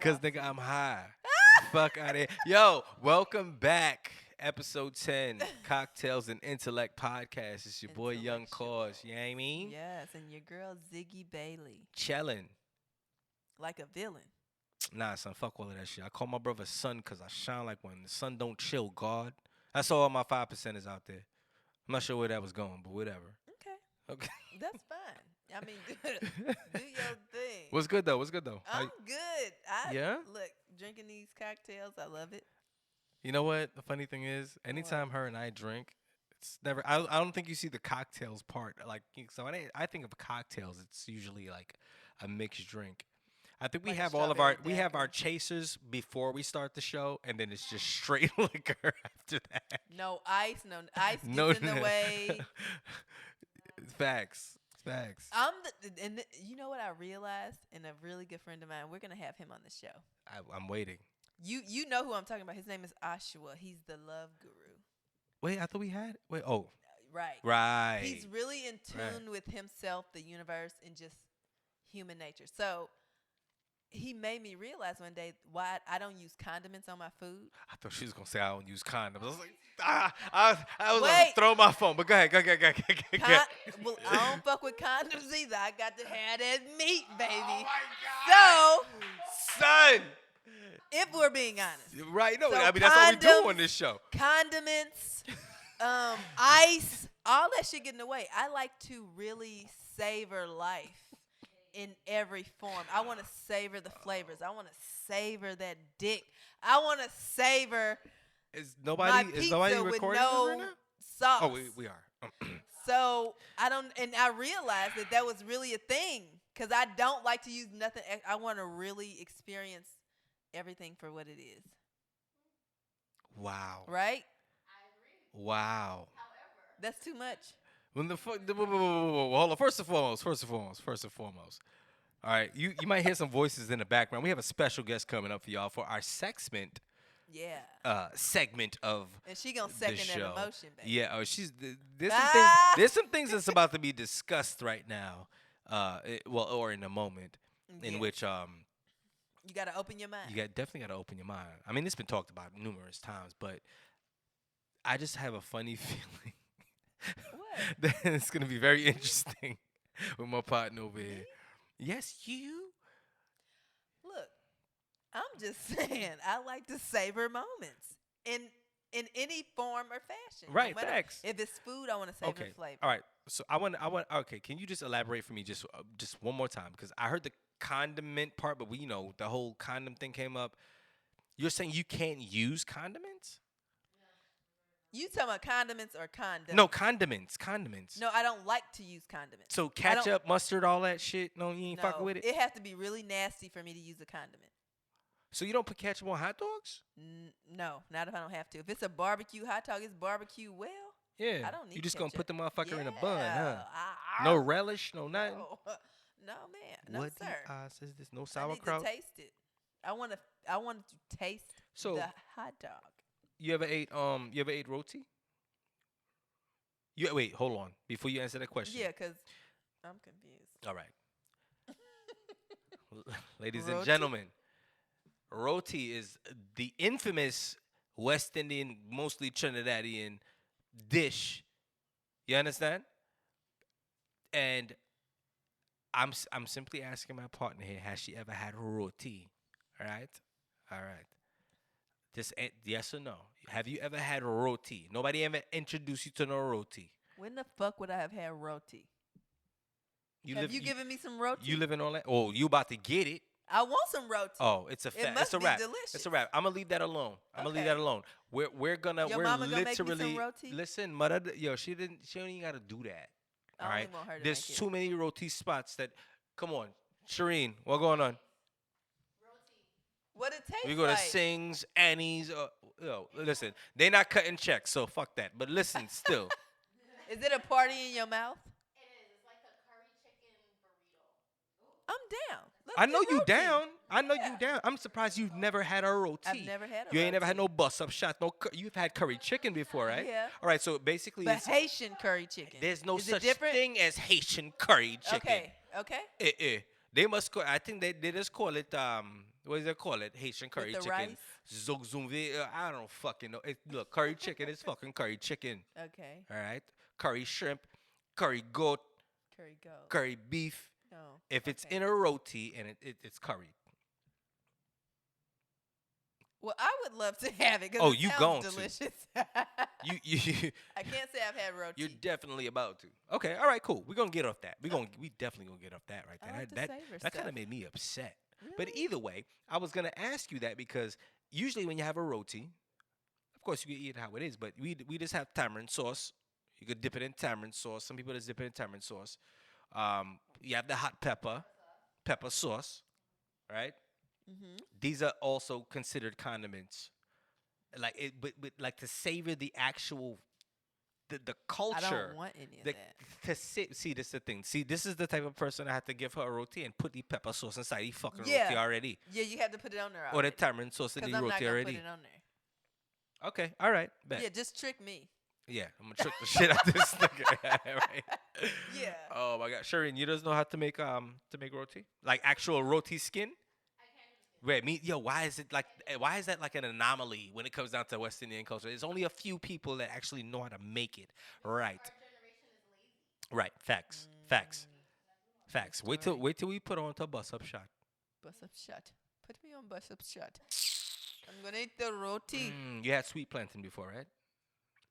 Cause nigga, I'm high. Fuck out of here. Yo, welcome back. Episode 10, Cocktails and Intellect podcast. It's your boy Young C.A.U.S.E. You know what I mean? Yes, and your girl Ziggy Bailey. Chillin'. Like a villain. Nah, son, fuck all of that shit. I call my brother son because I shine like one. The sun don't chill, God. That's all my 5%ers out there. I'm not sure where that was going, but whatever. Okay. That's fine. I mean, do your thing. What's good, though? What's good, though? I'm good. Yeah? Look, drinking these cocktails, I love it. You know what? The funny thing is, anytime her and I drink, it's never. I don't think you see the cocktails part. Like, so I think of cocktails. It's usually like a mixed drink. I think we Like have all of our chasers before we start the show, and then it's just straight liquor after that. No ice gets in the way. Facts. You know what I realized, and a really good friend of mine, we're gonna have him on the show. I'm waiting. You know who I'm talking about. His name is Ashua. He's the love guru. Wait, I thought we had. Wait, oh. Right. He's really in tune with himself, the universe, and just human nature. So he made me realize one day why I don't use condiments on my food. I thought she was going to say I don't use condoms. I was like, I was going to throw my phone. But go ahead. Well, I don't fuck with condoms either. I got to have that meat, baby. Oh, my God. So, son. If we're being honest. Right. No, so I mean, that's what we do on this show. Condiments, ice, all that shit get in the way. I like to really savor life in every form. I want to savor the flavors. I want to savor that dick. I want to savor Is my nobody pizza recording with this no right now? sauce. Oh, we are. So I realized that was really a thing because I don't like to use nothing. I want to really experience everything for what it is. Wow. Right? I agree. Wow. However, That's too much. When the fuck? Hold on. First and foremost. All right, you might hear some voices in the background. We have a special guest coming up for y'all for our Sextment. Yeah. Segment of And she gonna the second show. that emotion, baby. Yeah. Oh, there's some things that's about to be discussed right now. Or in a moment in Yes. which You gotta open your mind. you definitely got to open your mind. I mean, it's been talked about numerous times, but I just have a funny feeling What? that it's gonna be very interesting with my partner over here. Yes, you. Look, I'm just saying, I like to savor moments in any form or fashion. Right, No matter- thanks. If it's food, I want to savor Okay. the flavor. All right. So I want. Okay. Can you just elaborate for me just one more time? Because I heard the condiment part, but the whole condom thing came up. You're saying you can't use condiments? You talking about condiments or condoms? No, condiments. No, I don't like to use condiments. So ketchup, mustard, all that shit. No, you ain't fucking with it. It has to be really nasty for me to use a condiment. So you don't put ketchup on hot dogs? No, not if I don't have to. If it's a barbecue hot dog, it's barbecue well. Yeah. I don't need You just gonna ketchup. put the motherfucker in a bun, huh? Yeah, No relish, no nothing. No, man. No, What sir. says this? No I sauerkraut. need to taste it. I want to taste So- the hot dog. You ever ate roti? Wait, hold on. Before you answer that question. Yeah, because I'm confused. All right. Ladies and Roti? gentlemen, roti is the infamous West Indian, mostly Trinidadian dish. You understand? And I'm simply asking my partner here, has she ever had roti? All right? Just yes or no. Have you ever had roti? Nobody ever introduced you to no roti. When the fuck would I have had roti? Have you given me some roti? You live in all that? Oh, you about to get it. I want some roti. Oh, it's a fact. must It's a be wrap. delicious. It's a wrap. I'm gonna leave that alone. We're gonna Your we're mama gonna make me some literally roti? listen, mother. Yo, she don't even gotta do that. I All only right. want her to There's make it. too many roti spots that. Come on, Shereen, what going on? What it tastes We go to like? Sings, Annie's. Listen, they not cutting checks, so fuck that. But listen, still. Is it a party in your mouth? it is. It's like a curry chicken burrito. I'm down. Let's I know get you roti. down. I know Yeah. you down. I'm surprised you've never had a roti. I've never had a You ain't never roti. had no bust up shot. You've had curry chicken before, right? Yeah. All right. So basically, But Haitian curry chicken. there's no Is it such different? thing as Haitian curry chicken. Okay. Eh. They must call. I think they just call it what does they call it? Haitian curry the chicken. rice? Zogzumve. I don't fucking know. Look, curry chicken is fucking curry chicken. Okay. All right. Curry shrimp, curry goat, Curry goat. curry beef. No. If it's Okay. in a roti and it's curry. Well, I would love to have it because Oh, it you sounds going to. delicious. You I can't say I've had roti. you're definitely about to. Okay, all right, cool. We're gonna get off that. We definitely gonna get off that right there. I like the that savor that kind stuff. of made me upset. But Really? either way, I was gonna ask you that because usually when you have a roti, of course you can eat it how it is, but we just have tamarind sauce. You could dip it in tamarind sauce. Some people just dip it in tamarind sauce. You have the hot pepper sauce, right? Mm-hmm. These are also considered condiments. Like it, but like to savor the actual the culture. I don't want any of the, that. to see this is the thing. See, this is the type of person I have to give her a roti and put the pepper sauce inside the fucking Yeah. roti already. Yeah, you have to put it on there Or the already. tamarind sauce in Because the I'm not roti going to already. put it on there. Okay, all right, bet. Yeah, just trick me. Yeah, I'm gonna trick the shit out of this nigga. Right? Yeah. Oh my god, Shereen, you doesn't know how to make roti? Like actual roti skin? Wait, why is that like an anomaly when it comes down to West Indian culture? There's only a few people that actually know how to make it right. Right, facts. Story. Wait till we put on to bus up shot. Bus up shut. Put me on bus up shut. I'm going to eat the roti. You had sweet plantain before, right?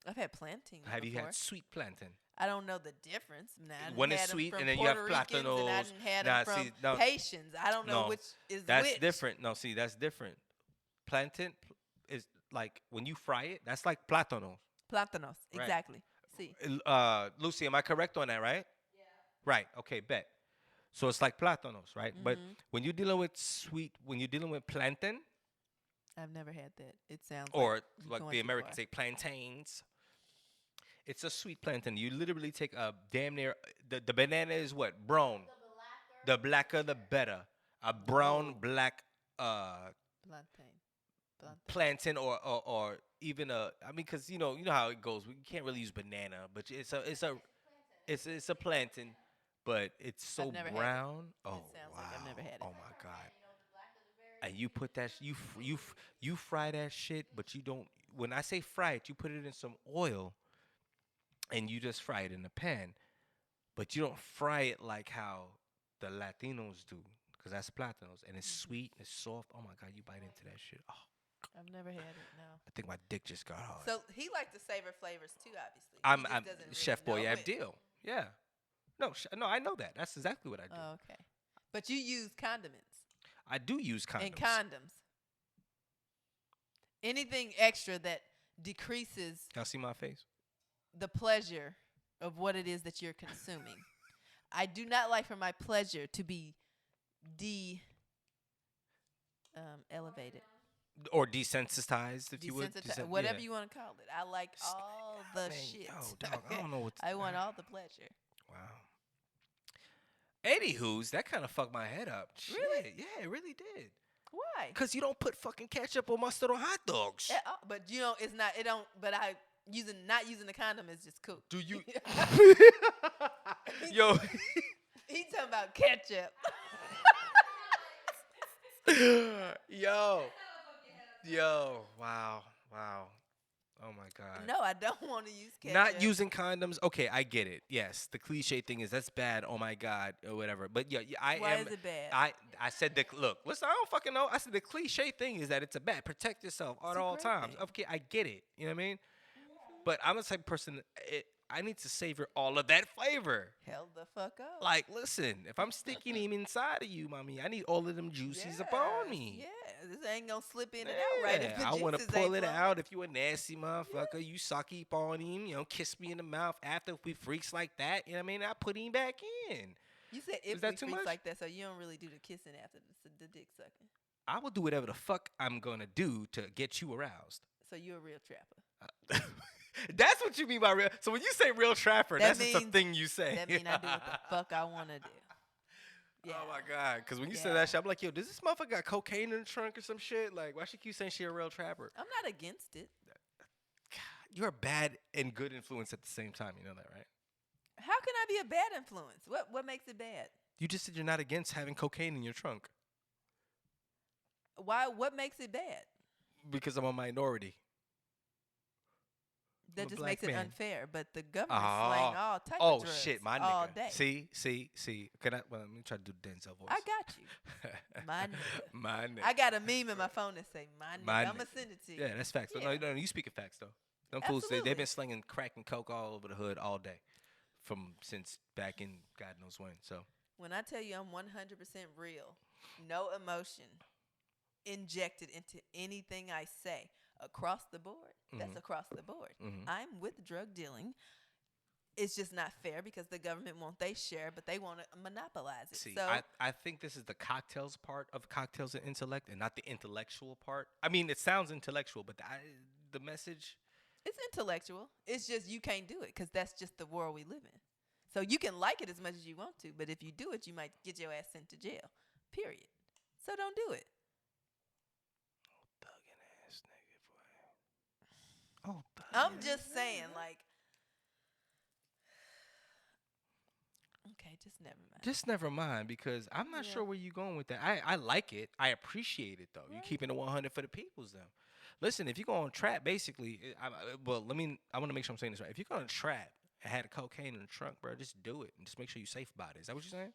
I've had plantain Have you before. had sweet plantain? I don't know the difference. Nah, I One done is had 'em sweet, from and then you have Puerto Ricans, and I platanos. done had Nah, 'em from see, no, Haitians. I don't know no, which is That's which. different. No, see, that's different. Plantain is like when you fry it. That's like plátano. Platanos, Right. exactly. See. Lucy, am I correct on that? Right. Yeah. Right. Okay. Bet. So it's like plátanos, right? But Mhm. when you're dealing with plantain, I've never had that. It sounds or you're like going the too Americans far. say plantains, it's a sweet plantain. You literally take a damn near the banana is what brown. The blacker the better. A brown Oh. black Plantain. plantain or even because you know how it goes. We can't really use banana, but it's a plantain, but it's so never had it. brown. Oh sounds wow! like I've never had it. Oh my god! And you put that you fry that shit, but you don't. When I say fry it, you put it in some oil, and you just fry it in the pan, but you don't fry it like how the Latinos do, because that's platanos, and it's sweet, it's soft. Oh my god! You bite into that shit. Oh. I've never had it. No. I think my dick just got hard. So he likes to savor flavors too, obviously. I'm He just doesn't really Chef Boy know it. Abdil. Yeah. No, I know that. That's exactly what I do. Oh, okay. But you use condiments I do use condoms. and condoms. Anything extra that decreases Y'all see my face? the pleasure of what it is that you're consuming. I do not like for my pleasure to be elevated. Or desensitized, if you would. Desensitized, whatever you want to call it. I like all the Man, shit. yo, dog, I don't know what to I want all the pleasure. Wow. Anywho's, that kind of fucked my head up. Really? Shit, yeah, it really did. Why? Because you don't put fucking ketchup or mustard on hot dogs. But you know, it's not. It don't. But not using the condom is just cool. Do you? Yo. He talking about ketchup. Yo, wow. Oh my god. No, I don't want to use ketchup. Not using condoms. Okay, I get it. Yes, the cliche thing is that's bad. Oh my god, or whatever. But yeah, Why is it bad? I said look. Listen, I don't fucking know. I said the cliche thing is that it's a bad. Protect yourself at a all great times. thing. Okay, I get it. You know what I mean? But I'm the type of person. I need to savor all of that flavor. Hell the fuck up. Like, listen, if I'm sticking him inside of you, mommy, I need all of them juices upon me. Yeah, this ain't gonna slip in and out right. If the I want to juices pull ain't it flowing. out. If you a nasty motherfucker, you suck up on him, kiss me in the mouth after if we freaks like that. You know what I mean? I put him back in. You said if that we too freaks much? like that, so you don't really do the kissing after the dick sucking. I will do whatever the fuck I'm gonna do to get you aroused. So you're a real trapper. That's what you mean by real. So when you say real trapper, That that's just a means- thing you say. That mean I do what the fuck I want to do. Yeah. Oh my god! Because when you say Yeah. that shit, I'm like, yo, does this motherfucker got cocaine in the trunk or some shit? Like, why she keep saying she a real trapper? I'm not against it. You're a bad and good influence at the same time. You know that, right? How can I be a bad influence? What makes it bad? You just said you're not against having cocaine in your trunk Why? What makes it bad? because I'm a minority. I'm That a just black makes it man. unfair. But the government's slaying all type Oh of drugs shit, my all nigga. day. See. Can I? Well, let me try to do the Denzel voice. I got you. My nigga. My nigga. I got a meme in my phone that say "my nigga." My I'm gonna nigga. send it to you. Yeah, that's facts. Yeah. No, you speaking facts though. Them fools, they've Absolutely. been slinging crack and coke all over the hood all day, since back in God knows when. So When I tell you I'm 100% real, no emotion injected into anything I say across the board. That's across the board. I'm with drug dealing. It's just not fair because the government won't they share, but they want to monopolize it. see, So I think this is the cocktails part of cocktails and intellect, and not the intellectual part. I mean, it sounds intellectual, but the message. it's intellectual. It's just you can't do it because that's just the world we live in. So you can like it as much as you want to, but if you do it, you might get your ass sent to jail. Period. So don't do it. Thuggin' ass nigga, boy. Oh, I'm just saying, like, okay, just never mind. Just never mind, because I'm not Yeah. sure where you're going with that. I like it. I appreciate it, though. You're Right. keeping it 100 for the peoples, though. Listen, if you go on trap, basically, I want to make sure I'm saying this right. If you're going to trap and had a cocaine in the trunk, bro, just do it and just make sure you're safe about it. Is that what you're saying?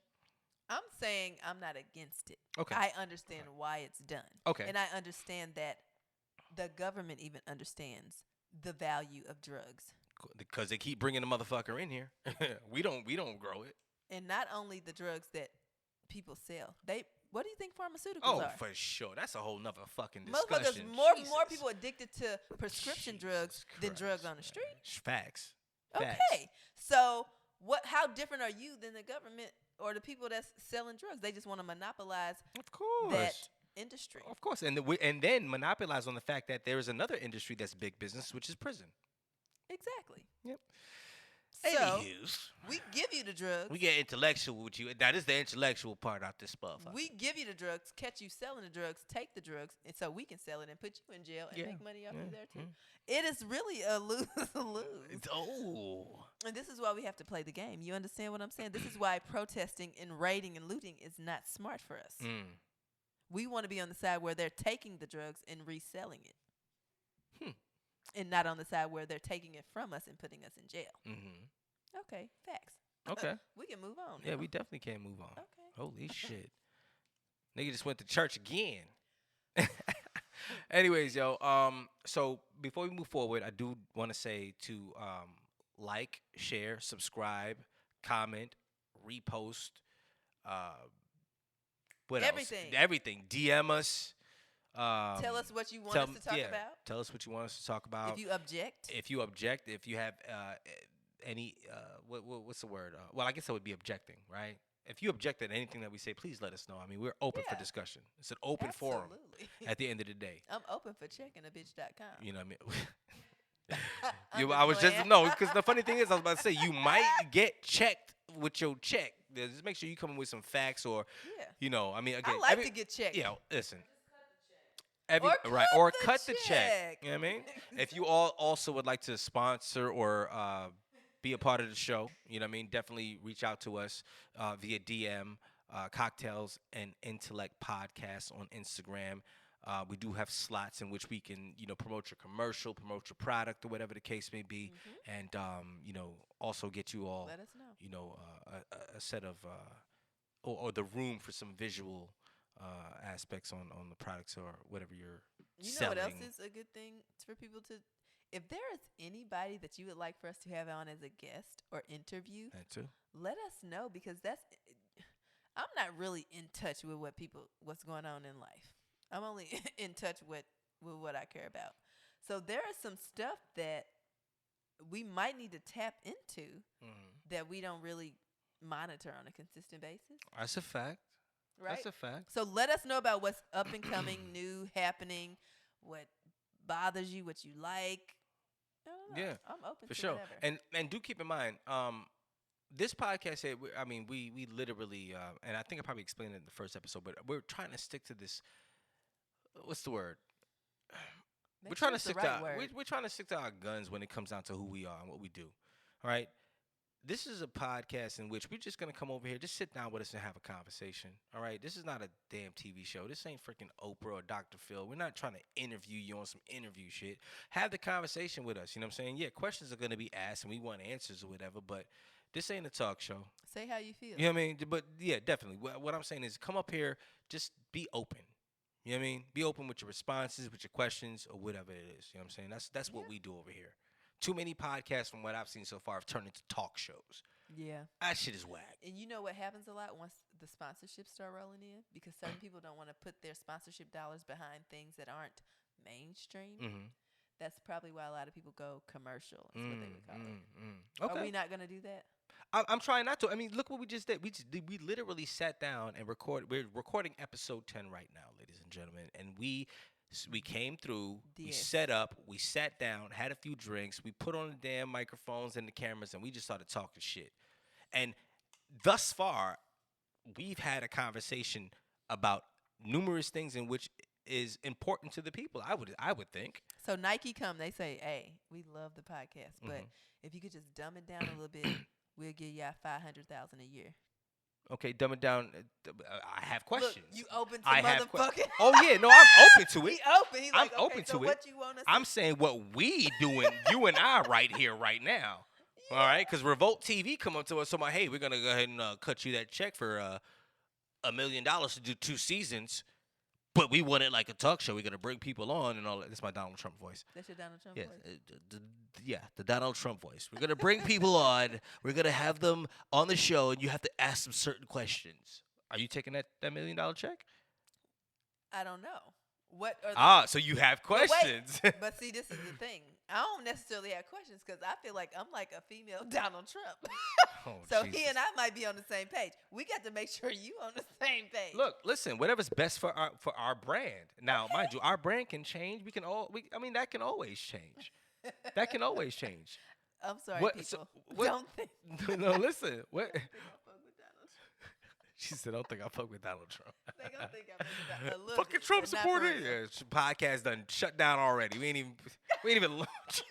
I'm saying I'm not against it. Okay. I understand why it's done. Okay. And I understand that the government even understands the value of drugs. Because they keep bringing the motherfucker in here. we don't grow it. And not only the drugs that people sell. What do you think pharmaceuticals Oh, are? for sure. That's a whole nother fucking Motherfuckers, discussion. more Jesus. people addicted to prescription drugs than Christ, drugs on the man. street. Facts. Okay. So how different are you than the government or the people that's selling drugs? They just want to monopolize Of course. that industry. Of course. And then monopolize on the fact that there is another industry that's big business, which is prison. Exactly. Yep. So Anywho's, we give you the drugs. we get intellectual with you. That is the intellectual part out this motherfucker. We give you the drugs, catch you selling the drugs, take the drugs, and so we can sell it and put you in jail and Yeah, make money off yeah, you there too. It is really a lose-lose. Oh. And this is why we have to play the game. You understand what I'm saying? This is why protesting and raiding and looting is not smart for us. We want to be on the side where they're taking the drugs and reselling it. And not on the side where they're taking it from us and putting us in jail. Okay, facts. Okay. We can move on. Yeah, now. we definitely can move on. Okay. Holy shit. Nigga just went to church again. Anyways, yo, so before we move forward, I do want to say to like, share, subscribe, comment, repost, what Everything. else? Everything. DM us. Tell us what you want us to talk about. Tell us what you want us to talk about. If you object. If you have any, what's the word? Well, I guess that would be objecting, right? If you object at anything that we say, please let us know. I mean, we're open for Yeah. discussion. It's an open forum Absolutely. at the end of the day. I'm open for checkinabitch.com. You know what I mean? I'm I was just playing. no, because the funny thing is, I was about to say you might get checked with your check. Just make sure you come in with some facts, or Yeah. you know, I mean, again, I like to get checked. You know, listen. Or Cut the the check. check. You know what I mean? If you all also would like to sponsor or be a part of the show, you know what I mean? Definitely reach out to us via DM, Cocktails and Intellect Podcast on Instagram. We do have slots in which we can, you know, promote your commercial, promote your product, or whatever the case may be, and you know, also get you all, Let us know. you know, a set of or the room for some visual aspects on the products or whatever you're You know selling. what else is a good thing for people to? If there is anybody that you would like for us to have on as a guest or interview, That too. let us know because I'm not really in touch with what's going on in life. I'm only in touch with what I care about. So there is some stuff that we might need to tap into that we don't really monitor on a consistent basis. That's a fact. Right? That's a fact. So let us know about what's up and coming, new, happening, what bothers you, what you like. I don't know. Yeah, I'm open for to sure. whatever. And do keep in mind, this podcast, we literally, and I think I probably explained it in the first episode, but we're trying to stick to this. What's the word? Make We're trying sure to it's the stick right to word. we're trying to stick to our guns when it comes down to who we are and what we do. All right. this is a podcast in which we're just gonna come over here, just sit down with us and have a conversation. All right, this is not a damn TV show. This ain't freaking Oprah or Dr. Phil. We're not trying to interview you on some interview shit. Have the conversation with us. You know what I'm saying? Yeah, questions are gonna be asked and we want answers or whatever. But this ain't a talk show. Say how you feel. You know what I mean? But yeah, definitely. What I'm saying is, come up here, just be open. You know what I mean? Be open with your responses, with your questions, or whatever it is. You know what I'm saying? That's what we do over here. Too many podcasts, from what I've seen so far, have turned into talk shows. Yeah. That shit is whack. And you know what happens a lot once the sponsorships start rolling in? Because certain people don't want to put their sponsorship dollars behind things that aren't mainstream. Mm-hmm. That's probably why a lot of people go commercial. Is what they would call it. Okay. Are we not going to do that? I'm trying not to. I mean, look what we just did. We literally sat down and recorded. We're recording episode 10 right now, ladies and gentlemen. And we came through. We Yes. set up. We sat down, had a few drinks. We put on the damn microphones and the cameras, and we just started talking shit. And thus far, we've had a conversation about numerous things in which is important to the people. I would think. So Nike come, they say, hey, we love the podcast, but Mhm. if you could just dumb it down a little bit, we'll give y'all $500,000 a year. Okay, dumb it down. I have questions. Look, you open to I have motherfucking. Oh yeah, no, I'm open to He it. open. He I'm like, okay, open so to it. what you want us I'm saying what we doing, you and I, right here, right now. All right, because Revolt TV come up to us, so my, hey, we're gonna go ahead and cut you that check for $1 million to do 2 seasons, but we want it like a talk show. We're gonna bring people on and all that. That's my Donald Trump voice. That's your Donald Trump Yeah, voice? the Donald Trump voice. We're gonna bring people on. We're gonna have them on the show, and you have to ask them certain questions. Are you taking that $1 million check? I don't know. What are the So you have But wait, questions. But see, this is the thing. I don't necessarily have questions because I feel like I'm like a female Donald Trump. Oh, So Jesus. he and I might be on the same page. We got to make sure you on the same page. Look, listen. Whatever's best for our brand. Now, mind you, our brand can change. I mean, that can always change. That can always change. I'm sorry, What- people. so what- Don't think. No, listen. What? Think I fuck with Donald Trump. She said, "I don't think I fuck with Donald Trump." They gonna think I fuck with Donald a little Fucking bit, Trump but not supporter. for real. Yeah, podcast done shut down already. We ain't even launched.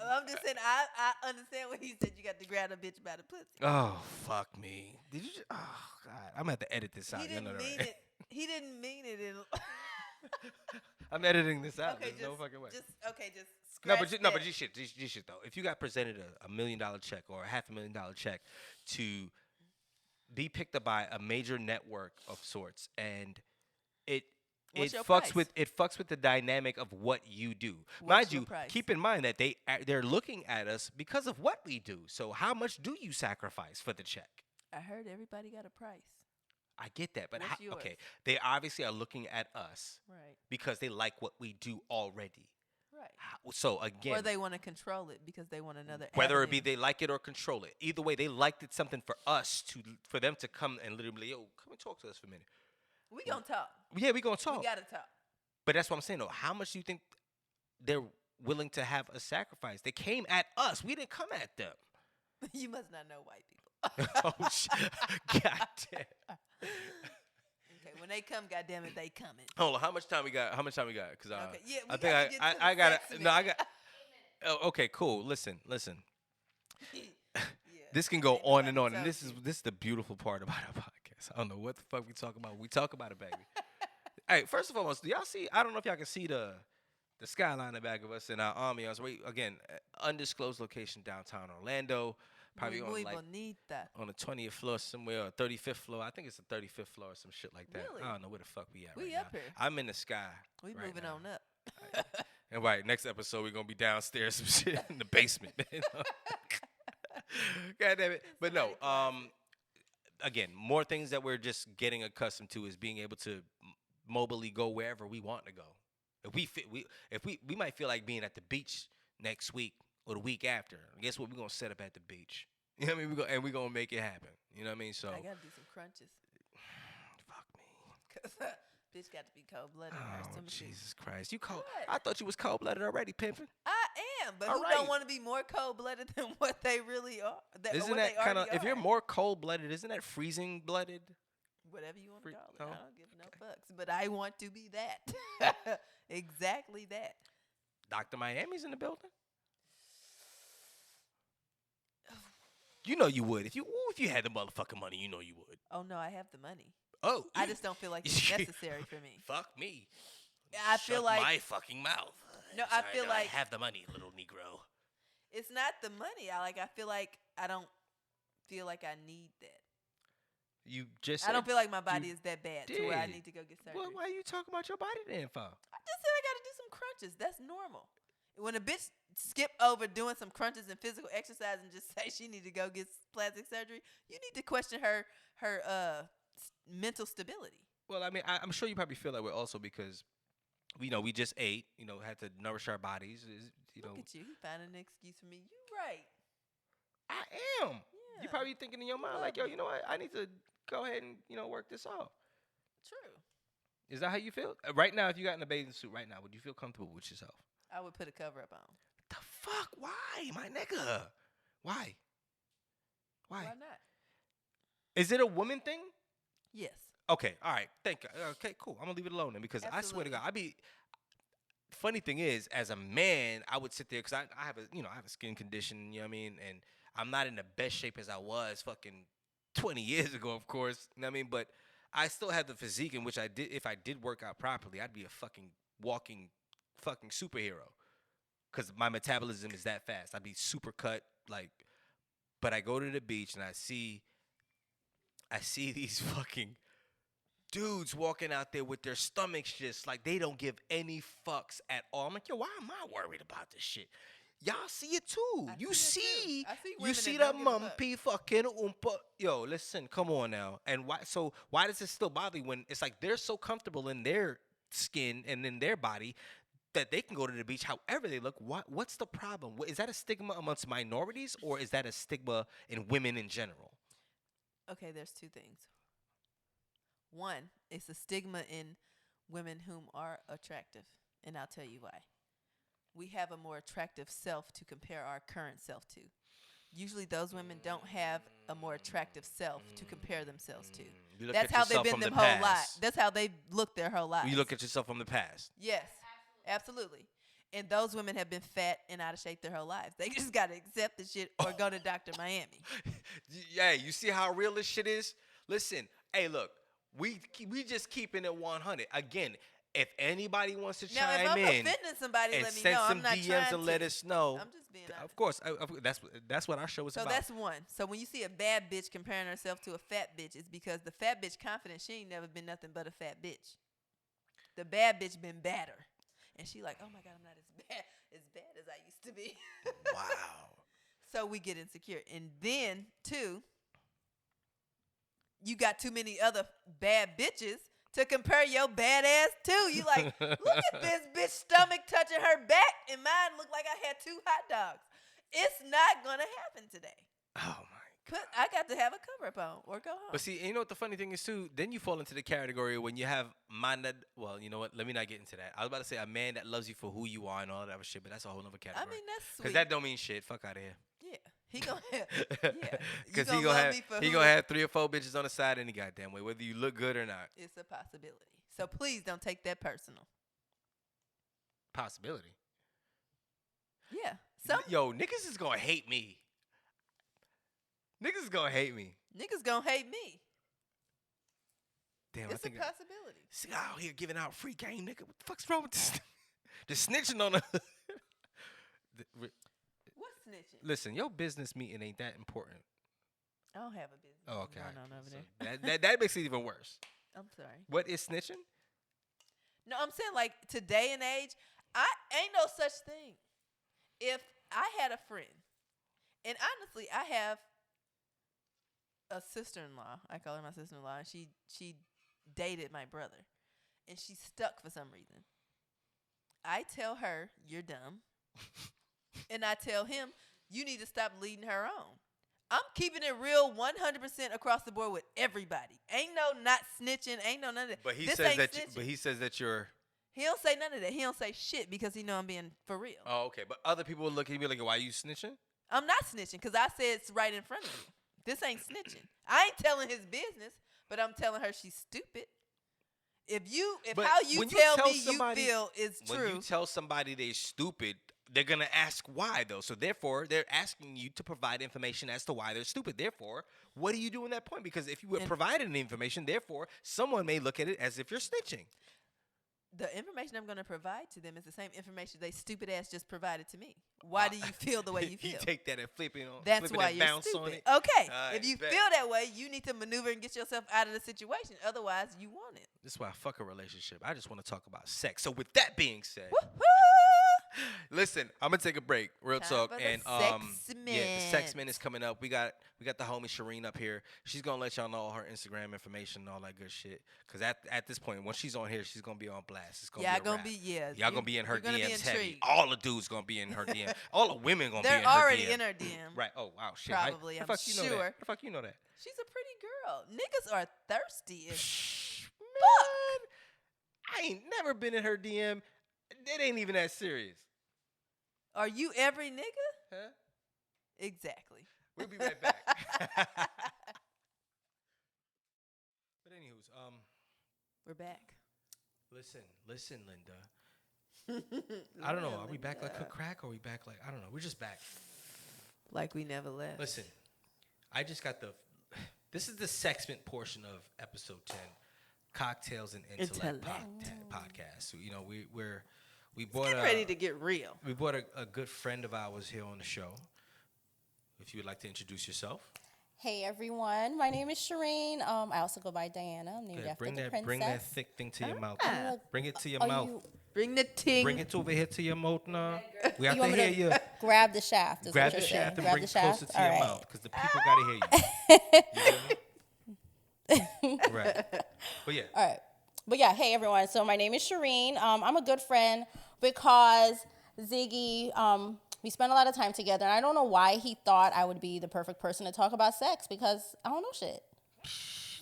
I'm just saying, I understand what he said. You got to grab a bitch by the pussy. Oh fuck me! Did you? Oh God! I'm gonna have to edit this out. He You know didn't that, mean right? it. He didn't mean it. I'm editing this out. Okay, There's no fucking way. just No, scratch that. you should though. If you got presented $1 million check or a $500,000 check to be picked up by a major network of sorts, and What's it your fucks price? with the dynamic of what you do. What's Mind your you, price? keep in mind that they're looking at us because of what we do. So how much do you sacrifice for the check? I heard everybody got a price. I get that, but What's yours? okay, they obviously are looking at us Right. because they like what we do already. Right. So again, Or they want to control it because they want another. whether it be avenue. they like it or control it, either way, they liked it something for them to come and literally, yo, come and talk to us for a minute. We gonna talk. Yeah, we gonna talk. We gotta talk. But that's what I'm saying though. How much do you think they're willing to have a sacrifice? They came at us. We didn't come at them. You must not know white people. Oh shit! God damn. Okay, when they come, goddamn it, they coming. Hold on. How much time we got? Because Okay, yeah, we I think gotta get to I the got it. sexment. No, I got. Oh, okay, cool. Listen. Yeah. This can go Ain't on and nobody on, and talking. this is the beautiful part about our podcast. I don't know what the fuck we talk about. We talk about it, baby. Hey, first and foremost, do y'all see? I don't know if y'all can see the skyline in the back of us in our ambiance. We again, undisclosed location downtown Orlando, probably Muy on like bonita. on the 20th floor somewhere or 35th floor. I think it's the 35th floor or some shit like that. Really? I don't know where the fuck we at We right up now. here. I'm in the sky. We right moving now. on up. And right, next episode we're gonna be downstairs some shit in the basement. God damn it. But no, again, more things that we're just getting accustomed to is being able to mobily go wherever we want to go. If we might feel like being at the beach next week or the week after. Guess what? We're gonna set up at the beach. You know what I mean? We're gonna make it happen. You know what I mean? So I gotta do some crunches. fuck me. Cause bitch got to be cold blooded. Oh Jesus Christ! You cold? What? I thought you was cold blooded already, pimping. I am, but All who right. don't want to be more cold blooded than what they really are? Isn't what that they kind of? already If you're are? more cold blooded, isn't that freezing blooded? Whatever you want to Free- call it. no? I don't give no fucks. But I want to be that. Exactly that. Dr. Miami's in the building. You know you would. If you had the motherfucking money, you know you would. Oh no, I have the money. Oh. I just don't feel like it's necessary for me. Fuck me. I feel like my fucking mouth. No, I feel I like have the money, little Negro. it's not the money. I feel like I don't feel like I need that. You just I don't feel like my body you is that bad to where I did. need to go get surgery. Well, why are you talking about your body then for? I just said I got to do some crunches. That's normal. When a bitch skip over doing some crunches and physical exercise and just say she need to go get plastic surgery, you need to question her mental stability. Well, I mean, I'm sure you probably feel that way also because, we just ate, had to nourish our bodies. Look at you. He finding an excuse for me. You right. I am. Yeah. You probably thinking in your mind like, yo, you know what? I need to go ahead and, work this off. True. Is that how you feel? Right now, if you got in a bathing suit right now, would you feel comfortable with yourself? I would put a cover up on. The fuck? Why, my nigga? Why? Why not? Is it a woman thing? Yes. Okay, all right. Thank you. Okay, cool. I'm gonna leave it alone then because I swear to God, funny thing is, as a man, I would sit there because I have a skin condition, you know what I mean? And I'm not in the best shape as I was fucking 20 years ago, of course. You know what I mean? But I still have the physique in which if I did work out properly, I'd be a fucking walking fucking superhero. Because my metabolism is that fast. I'd be super cut, but I go to the beach and I see these fucking dudes walking out there with their stomachs just like they don't give any fucks at all. I'm like, yo, why am I worried about this shit? Y'all see it too. You see the mumpy fucking oompa. Yo, listen, come on now. And why does it still bother you when it's like they're so comfortable in their skin and in their body that they can go to the beach however they look? What's the problem? Is that a stigma amongst minorities or is that a stigma in women in general? Okay, there's two things. One, it's a stigma in women whom are attractive, and I'll tell you why. We have a more attractive self to compare our current self to. Usually those women don't have a more attractive self to compare themselves to. That's how they've been their whole life. That's how they've looked their whole life. You look at yourself from the past. Yes, absolutely. And those women have been fat and out of shape their whole lives. They just got to accept the shit or go to Dr. Miami. Yeah, you see how real this shit is? Listen, hey, look, we just keeping it 100. Again, if anybody wants to now, chime if I'm in offending somebody, and let me send know. some I'm not DMs trying and to. let us know. I'm just being honest. Of course, that's what our show is so about. So that's one. So when you see a bad bitch comparing herself to a fat bitch, it's because the fat bitch confident she ain't never been nothing but a fat bitch. The bad bitch been badder. And she like, oh my God, I'm not as bad as I used to be. Wow. So we get insecure. And then, two, you got too many other bad bitches to compare your bad ass to. You like, look at this bitch stomach touching her back, and mine look like I had 2 hot dogs. It's not going to happen today. Oh, my. I got to have a cover up on or go home. But see, you know what the funny thing is, too? Then you fall into the category when you have well, you know what? Let me not get into that. I was about to say a man that loves you for who you are and all that other shit, but that's a whole other category. I mean, that's sweet. Because that don't mean shit. Fuck out of here. Yeah. He gonna have, yeah. Because he gonna have 3 or 4 bitches on the side any goddamn way, whether you look good or not. It's a possibility. So please don't take that personal. Possibility? Yeah. Yo, niggas is gonna hate me. Niggas is gonna hate me. Niggas gonna hate me. Damn, it's a possibility. See out here giving out free game, nigga. What the fuck's wrong with this? Just snitching on a. What's snitching? Listen, your business meeting ain't that important. I don't have a business. Oh, okay. Going on over there. That makes it even worse. I'm sorry. What is snitching? No, I'm saying like today and age, I ain't no such thing. If I had a friend, and honestly, I have a sister-in-law. I call her my sister-in-law. And she dated my brother, and she's stuck for some reason. I tell her, you're dumb. And I tell him, you need to stop leading her on. I'm keeping it real 100% across the board with everybody. Ain't no not snitching. Ain't no none of that. But he this says ain't that. snitching. But he says that you're. He don't say none of that. He don't say shit because he know I'm being for real. Oh, okay. But other people will look at me like, why are you snitching? I'm not snitching because I said it's right in front of you. This ain't snitching. I ain't telling his business, but I'm telling her she's stupid. If But how you when tell tell me somebody- you feel is When true. you tell somebody they stupid, they're going to ask why, though. So, therefore, they're asking you to provide information as to why they're stupid. Therefore, what do you do in that point? Because if you were providing the information, therefore, someone may look at it as if you're snitching. The information I'm going to provide to them is the same information they stupid ass just provided to me. Why do you feel the way you feel? You take that and flip it on. That's flip it why and you're bounce on stupid. it. Okay. Alright, If you bet. feel that way, you need to maneuver and get yourself out of the situation. Otherwise, you want it. This is why I fuck a relationship. I just want to talk about sex. So, with that being said, Woo-hoo! listen, I'm gonna take a break, real Time talk, for the and the Sexment is coming up. We got the homie Shereen up here. She's gonna let y'all know all her Instagram information and all that good shit. Cause at this point, once she's on here, she's gonna be on blast. It's gonna be a Y'all wrap. Y'all gonna be in her you're gonna be DMs heavy. intrigued. All the dudes gonna be in her DM. All the women gonna be They're in her already DM. in her DM. Right. Oh wow, shit. Probably, How I'm the fuck you know that? sure. How the fuck you know that? She's a pretty girl. Niggas are thirsty as Man, I ain't never been in her DM. It ain't even that serious. Are you every nigga? Huh? Exactly. We'll be right back. But anywho's, We're back. listen, Linda. I don't know. Are we back like cook crack or are we back like, I don't know. We're just back. Like we never left. Listen, I just got this is the Sexment portion of episode 10, Cocktails and Intellect podcast. So, you know, we brought Get ready to get real. we brought a good friend of ours here on the show. If you would like to introduce yourself. Hey everyone, my name is Shereen. I also go by Diana. I'm named Okay, after bring the that princess. bring that thick thing to your mouth. Ah. Bring it to your Oh, mouth. you Bring the ting. Bring it over here to your mouth now. We have you to want me hear you. to grab the shaft? Is Grab what the you're saying. shaft and Grab bring the it closer shaft? to your All mouth because the people gotta hear you. Right. But yeah. All right. But yeah, hey everyone. So my name is Shereen. I'm a good friend because Ziggy, we spent a lot of time together. And I don't know why he thought I would be the perfect person to talk about sex because I don't know shit.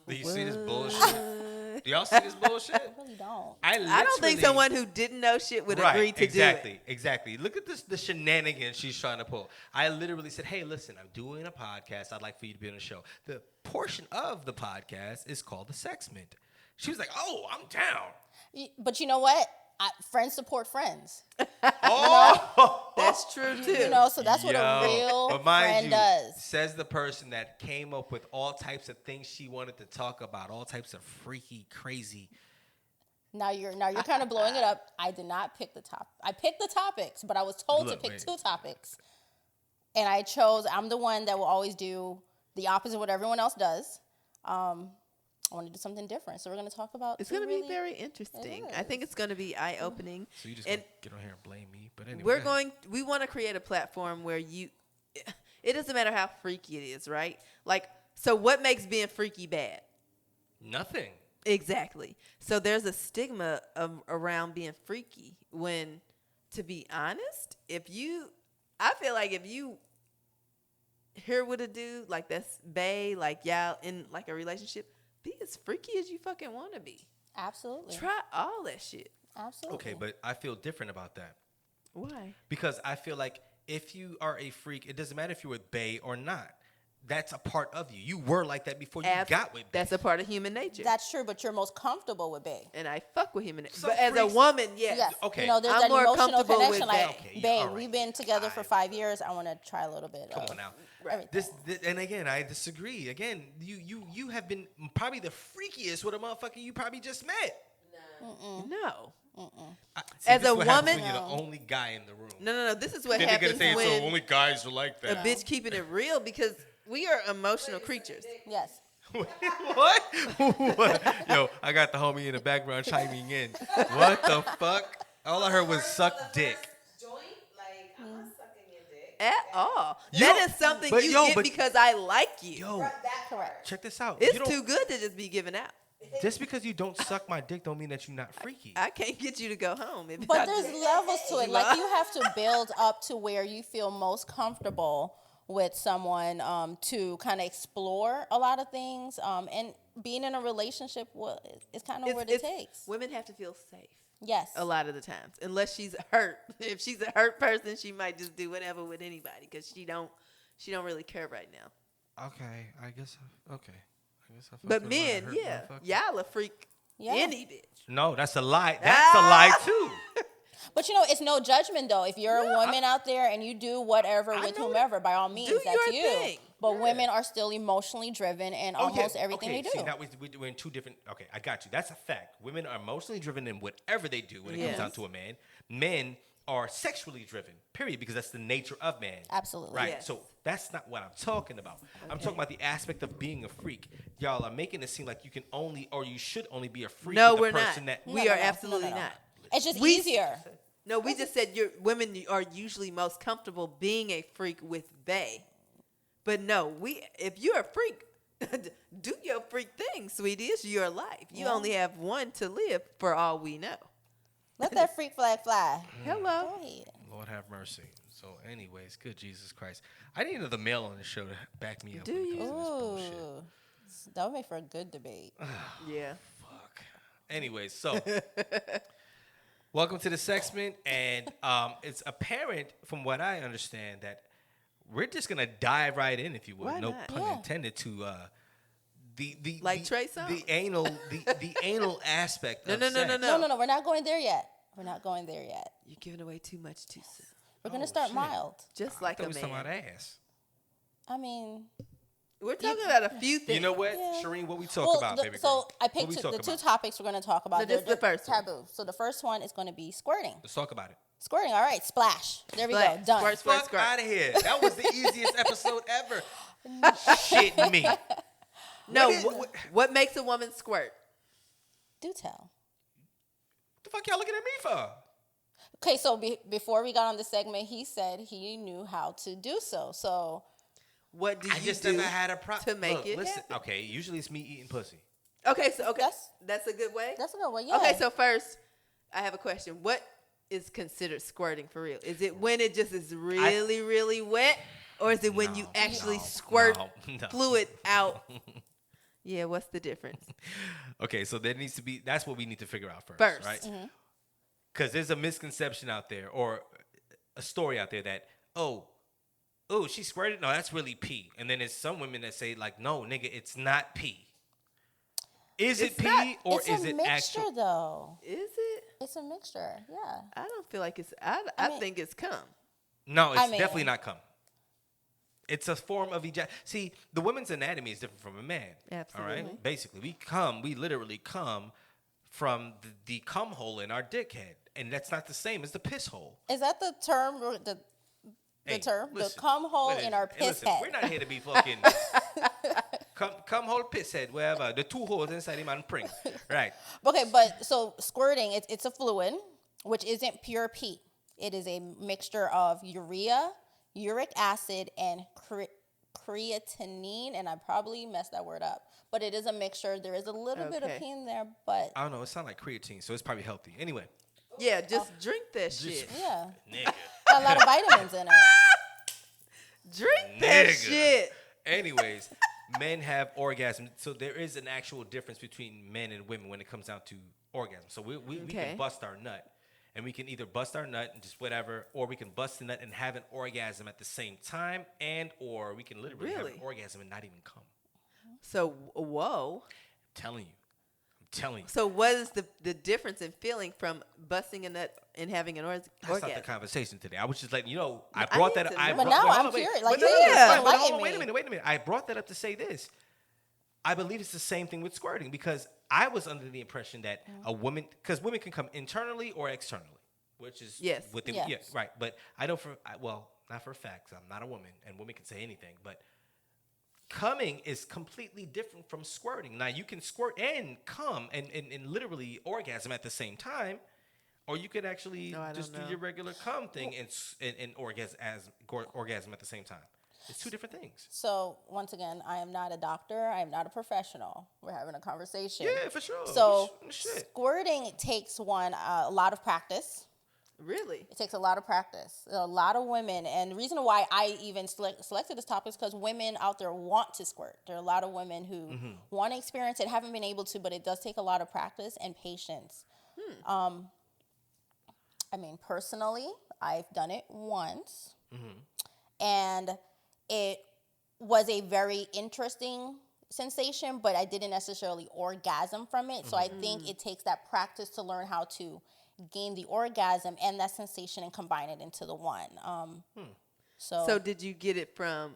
Do you see this bullshit? Do y'all see this bullshit? I really don't. I don't think someone who didn't know shit would agree to do it. Exactly. Look at the shenanigans she's trying to pull. I literally said, hey, listen, I'm doing a podcast. I'd like for you to be on the show. The portion of the podcast is called the Sexment. She was like, oh, I'm down. But you know what? Friends support friends. Oh, That's true too. You know, so that's what a real but mind friend you, does. says the person that came up with all types of things she wanted to talk about, all types of freaky, crazy. Now you're kind of blowing it up. I did not pick the top. I picked the topics, but I was told to pick two topics. And I chose, I'm the one that will always do the opposite of what everyone else does. I want to do something different. So we're going to talk about It's going to be very interesting. I think it's going to be eye-opening. So you just And get on here and blame me. But anyway. we want to create a platform where it doesn't matter how freaky it is, right? Like, so what makes being freaky bad? Nothing. Exactly. So there's a stigma around being freaky when, to be honest, I feel like if you here with a dude like that's bae, like y'all in like a relationship, be as freaky as you fucking want to be. Absolutely. Try all that shit. Absolutely. Okay, but I feel different about that. Why? Because I feel like if you are a freak, it doesn't matter if you're with bae or not. That's a part of you. You were like that before you got with bae. That's a part of human nature. That's true, but you're most comfortable with bae. And I fuck with human nature. Some But as a freaks- woman, yes. Yes. Okay. You know, there's I'm that more emotional comfortable with connection. Like, bae. Okay, bae, all right. we've been together for 5 years. I want to try a little bit. Come of on now. everything. This and again, I disagree. Again, you have been probably the freakiest with a motherfucker you probably just met. No. See, As this a is what happens woman- when you're the only guy in the room. No. This is what Then they're gonna happens say it's when the only guys are like a that. bitch keeping it real because we are emotional creatures. Yes. What? What? Yo, I got the homie in the background chiming in. What the fuck? All I heard was suck dick. At all. Yo, that is something but you yo, get but- because I like you. Yo, Correct. check this out. It's You don't- too good to just be given out. Just because you don't suck my dick don't mean that you're not freaky. I can't get you to go home. If But I there's do. levels to it. You Like are. you have to build up to where you feel most comfortable with someone to kind of explore a lot of things. And being in a relationship is kind of what it takes. Women have to feel safe Yes. a lot of the times, unless she's hurt. If she's a hurt person, she might just do whatever with anybody because she don't really care right now. Okay, I guess. Okay, I guess I. But men, y'all a freak Yeah. any bitch. No, that's a lie. That's a lie too. But it's no judgment though. If you're a woman out there and you do whatever I with know whomever, by all means, Do that's your you. thing. But women are still emotionally driven in almost everything okay, they do. See, now we're in two different. Okay, I got you. That's a fact. Women are emotionally driven in whatever they do when it comes down to a man. Men are sexually driven, period, because that's the nature of man. Absolutely. Right. Yes. So that's not what I'm talking about. I'm talking about the aspect of being a freak. Y'all are making it seem like you can only or you should only be a freak No, with we're the person not. that We No, are no, no. absolutely No, no, no. not. It's just We- easier. No, we just said women are usually most comfortable being a freak with bae. But no, if you're a freak, do your freak thing, sweetie. It's your life. You Yeah. only have one to live for all we know. Let that freak flag fly. Hello. Go ahead. Lord have mercy. So, anyways, good Jesus Christ. I need another male on the show to back me up. Do when it you? comes to this bullshit. Ooh. That would make for a good debate. Yeah. Fuck. Anyways, so welcome to the Sextment, and it's apparent from what I understand that we're just gonna dive right in, if you would, Why no not? pun Yeah. intended, to the Like the, Trey Songz? the anal the anal aspect. No, of no, no, sex. no, No, we're not going there yet. We're not going there yet. You're giving away too much too soon. We're going Oh, to start shit. mild. Just I like thought a we was talking about man. ass. I mean, We're talking about a few things. You know what, Yeah. Shereen? What we talk about, baby so girl? I What picked we the talk two about? topics we're going to talk about. No, this is the first one. taboo. So the first one is going to be squirting. Let's talk about it. Squirting. All right, splash. There we go. Splash. Done. Squirt, squirt, Fuck squirt. out of here. That was the easiest episode ever. Shit me. No, What what makes a woman squirt? Do tell. the fuck y'all looking at me for? Okay, so before we got on the segment, he said he knew how to do so. So What do I you just do never had a problem to make it Listen, happen? okay, usually it's me eating pussy. Okay, so That's- that's a good way. that's a good one. Yeah. Okay, so first, I have a question. What is considered squirting for real? Is it when it just is really, really wet, or is it when you actually squirt no. fluid out? Yeah, what's the difference? Okay, so there needs to be. That's what we need to figure out first, First. right? Mm-hmm. Because there's a misconception out there, or a story out there that oh, she squirted. No, that's really pee. And then there's some women that say like, no, nigga, it's not pee. Is it It's not. pee or it's is a it mixture, actual? though. Is it? It's a mixture. Yeah. I don't feel like it's. I mean- think it's cum. No, it's I mean- definitely not cum. It's a form of ejaculation. See, the woman's anatomy is different from a man. All Absolutely. right? Basically, we literally come from the cum hole in our dickhead. And that's not the same as the piss hole. Is that the term? or The Hey, term? listen, the cum hole what is in it? our Hey, piss listen, head. We're not here to be fucking cum hole, piss head, wherever. The two holes inside him and pring. Right. Okay, but so squirting, it's a fluid, which isn't pure pee. It is a mixture of urea, uric acid, and creatinine, and I probably messed that word up. But it is a mixture. There is a little bit of Okay. pee in there, but I don't know. It sounds like creatine, so it's probably healthy. Anyway. Yeah, just drink that Just- shit. yeah, Nigga. got a lot of vitamins in it. Drink that Nigga. shit. Anyways, men have orgasm. So there is an actual difference between men and women when it comes down to orgasm. So we Okay. can bust our nut. And we can either bust our nut and just whatever, or we can bust the nut and have an orgasm at the same time, and or we can literally have Really? an orgasm and not even come. So whoa. I'm telling you. So what is the difference in feeling from busting a nut and having an That's orgasm? not the conversation today. I was just letting you know. I I brought need that. to I know. But brought, now wait, hold I'm on, wait. curious. Like, Wait, yeah, wait, hold enlighten on, wait a me. minute. Wait a minute. I brought that up to say this. I believe it's the same thing with squirting because I was under the impression that a woman, because women can come internally or externally, which is Yes. within, Yes. yeah, right. But I know well, not for a fact. 'Cause I'm not a woman, and women can say anything. But coming is completely different from squirting. Now you can squirt and come and literally orgasm at the same time, or you could actually No, I don't just do know. your regular cum thing and orgasm at the same time. It's two different things. So once again, I am not a doctor. I am not a professional. We're having a conversation. Yeah, for sure. So Shit. squirting takes a lot of practice. Really? It takes a lot of practice. A lot of women, and the reason why I even selected this topic is because women out there want to squirt. There are a lot of women who want to experience it, haven't been able to, but it does take a lot of practice and patience. I mean, personally, I've done it once, and it was a very interesting sensation, but I didn't necessarily orgasm from it. So I think it takes that practice to learn how to gain the orgasm and that sensation and combine it into the one. So did you get it from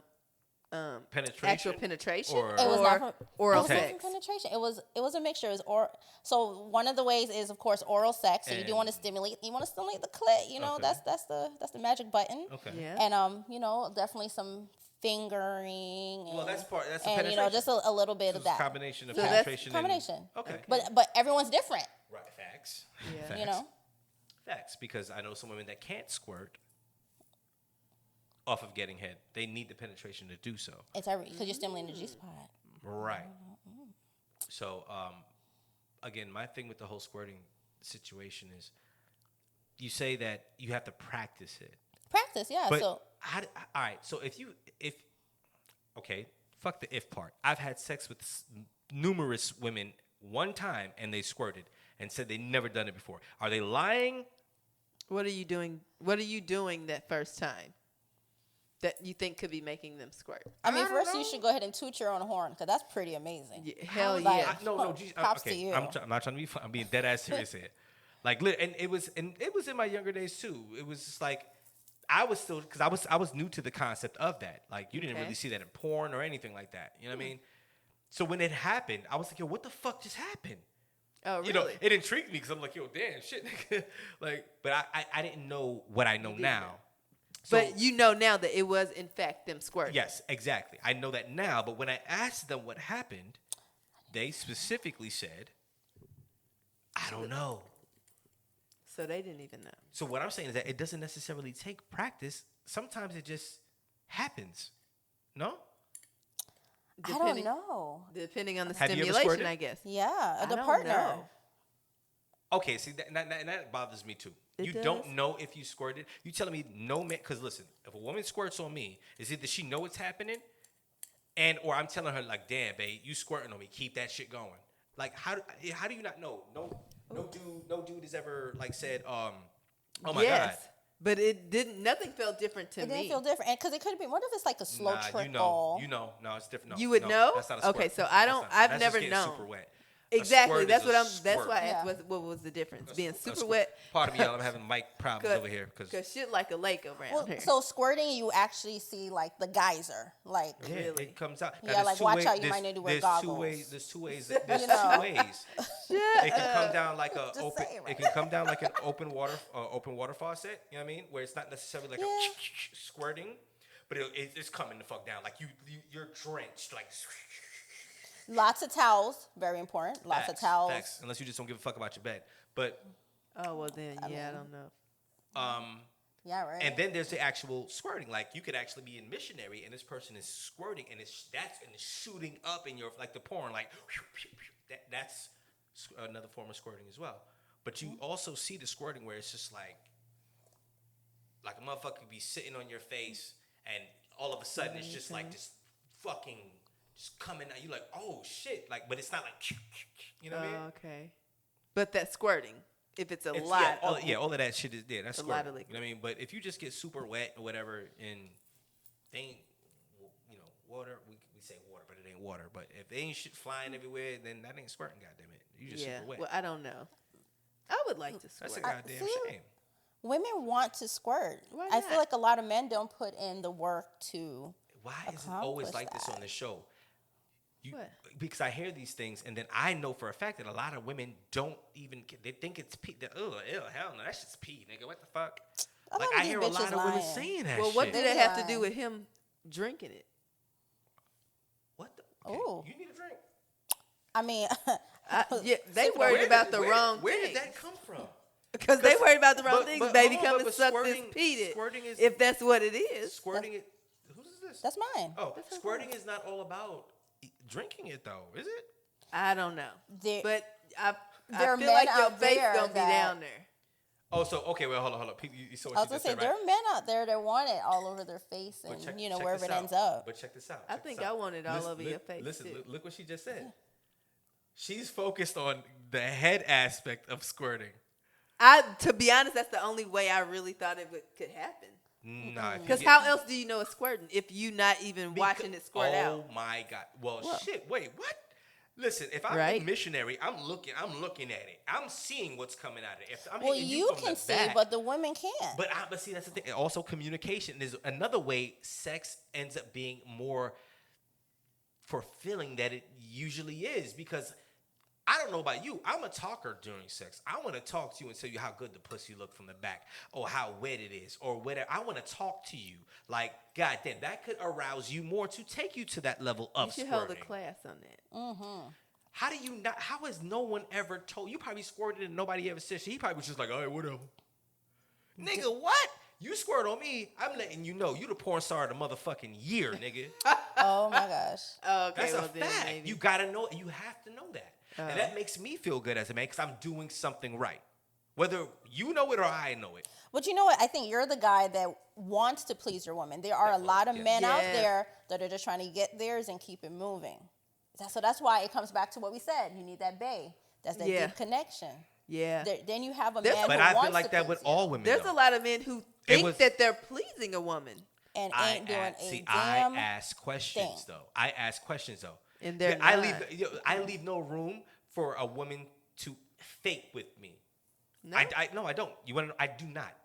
Penetration? actual penetration Or- It was not from oral it was not sex? from penetration. It was a mixture. It was so one of the ways is of course oral sex. So you do want to And- stimulate. You want to stimulate the clit. You know Okay. that's the magic button. Okay. Yeah. And you know, definitely some fingering. And, Well, that's and penetration. you know, just a little bit So of it's a that. combination of So that's penetration. Combination. Okay. But everyone's different. Right. Facts. Yeah. Facts. You know. Facts. Because I know some women that can't squirt off of getting head. They need the penetration to do so. It's because you're stimulating the G spot. Right. So, again, my thing with the whole squirting situation is, you say that you have to practice it. Practice, yeah. But So all right. So okay, fuck the if part. I've had sex with numerous women one time and they squirted and said they never done it before. Are they lying? What are you doing? What are you doing that first time that you think could be making them squirt? I mean, I don't first know. you should go ahead and toot your own horn because that's pretty amazing. Yeah, hell Like- yeah. No. Geez, Props okay, to you. I'm not trying to be fun. I'm being dead ass serious here. Like, and it was in my younger days too. It was just like I was still because I was new to the concept of that. Like, you didn't Okay. really see that in porn or anything like that. You know what I mean? So when it happened, I was like, yo, what the fuck just happened? Oh, really? You know, it intrigued me because I'm like, yo, damn, shit. Like, but I didn't know what I know didn't now. know. So, But you know now that it was in fact them squirting. yes, exactly. I know that now. But when I asked them what happened, they specifically said, I don't know. So they didn't even know. So what I'm saying is that it doesn't necessarily take practice. Sometimes it just happens. No? I don't know. Depending on the Have you ever stimulation, squirted? I guess. Yeah, the don't partner. know. Okay, see, that bothers me too. It You does? don't know if you squirted. You telling me no man? Because listen, if a woman squirts on me, is either she know it's happening, or I'm telling her like, damn, babe, you squirting on me. Keep that shit going. Like, how do you not know? No dude has ever like said, oh my god. But it didn't. Nothing felt different to It me. didn't feel different, because it could have been. What if it's like a slow trickle? You know, no, it's different. No, You would no, know? That's not a squirt. Okay, so That's I don't- not- I've that's never just getting known. Super wet. Exactly. That's what I'm. That's Squirt. why I asked Yeah. what was the difference. Being A super squirt. wet. Pardon me, y'all. I'm having mic problems over here Because shit like a lake around Well, here. so squirting, you actually see like the geyser, like yeah, Really? it comes out. Yeah, there's like, two watch ways- out, you there's- might need to wear there's goggles. Two ways. There's two ways. There's You know. two ways. It can come down like a Just open. saying, It right? can come down like an open water faucet. You know what I mean? Where it's not necessarily like Yeah. a squirting, but it's coming the fuck down. Like you're drenched. Like lots of towels, very important. Lots of facts, towels. facts, unless you just don't give a fuck about your bed. But Oh well, then I don't know. Yeah, right. and then there's the actual squirting. Like you could actually be in missionary, and this person is squirting, and it's shooting up in your like the porn, like that's another form of squirting as well. But you also see the squirting where it's just like a motherfucker could be sitting on your face, and all of a sudden it's just like just fucking just coming out. You like, oh shit, like, but it's not like you know what I mean? Okay. But that squirting, if it's a It's- lot. all of that shit is there. That's A lot squirting. of You know what I mean? But if you just get super wet or whatever, and they ain't, water, we say water, but it ain't water. But if they ain't shit flying everywhere, then that ain't squirting. Goddamn it, you just Yeah. super wet. Well, I don't know. I would like to That's a squirt. goddamn see? shame. Women want to squirt. Why I feel not? like a lot of men don't put in the work to. Why is it always Accomplish like this that. on the show? What? Because I hear these things, and then I know for a fact that a lot of women don't even. They think it's pee. Ew, hell no, that's just pee, nigga. What the fuck? A lot Like of I these hear a lot bitches of women lying. saying that. Well, what shit. did They it have to lying. do with him drinking it? What the? Okay, Ooh. you need a drink. I mean, Yeah, they worried about the wrong Where thing. did that come from? Because they worried about the wrong but- things, but baby. hold on, Come and but suck this squirting- pee. squirting is- If that's what it is. Squirting it. Whose is this? that's mine. Oh, squirting is not all about drinking it, though, is it? I don't know. There- But I there are feel men like your out face there gonna be that- down there. Oh, so okay. Well, hold on. You saw what I you was gonna just say said, there right? are men out there that want it all over their face But and check wherever this it ends out. up. But check this out. I check think this out. I want it all Listen, over your face, Listen, too. look what she just said. She's focused on the head aspect of squirting. To be honest, that's the only way I really thought could happen. Nah, if you Because get- how else do you know it's squirting if you not even watching it squirt out? Oh my god. Well, What? shit. Wait, what? Listen, if I'm Right. a missionary, I'm looking at it. I'm seeing what's coming out of it. If I'm Well, hitting you from can the see, back, but the women can't. but see, that's the thing. And also, communication is another way sex ends up being more fulfilling that it usually is, because I don't know about you. I'm a talker during sex. I want to talk to you and tell you how good the pussy look from the back, or how wet it is, or whatever. I want to talk to you. Like, goddamn, that could arouse you more to take you to that level of You should squirting. hold a class on that. How do you not? How has no one ever told you? Probably squirted and nobody ever said shit. He probably was just like, all right, whatever. Nigga, what? You squirt on me, I'm letting you know you the porn star of the motherfucking year, nigga. Oh my gosh. Okay, That's well a then fact. maybe. You gotta know. You have to know that, and that makes me feel good as a man because I'm doing something right, whether you know it or I know it. But you know what? I think you're the guy that wants to please your woman. There are a lot of men out Yes. there that are just trying to get theirs and keep it moving. So that's why it comes back to what we said. You need that bae. That's that Yeah. deep connection. Yeah. Then you have a There's man But who I wants feel like to that with please you all women. There's though. a lot of men who think was- that they're pleasing a woman. and I ain't doing ask, a see, damn. I ask questions thing. though. I ask questions though. And they're I not. leave no room for a woman to fake with me. No? No, I don't. You want to know? I do not.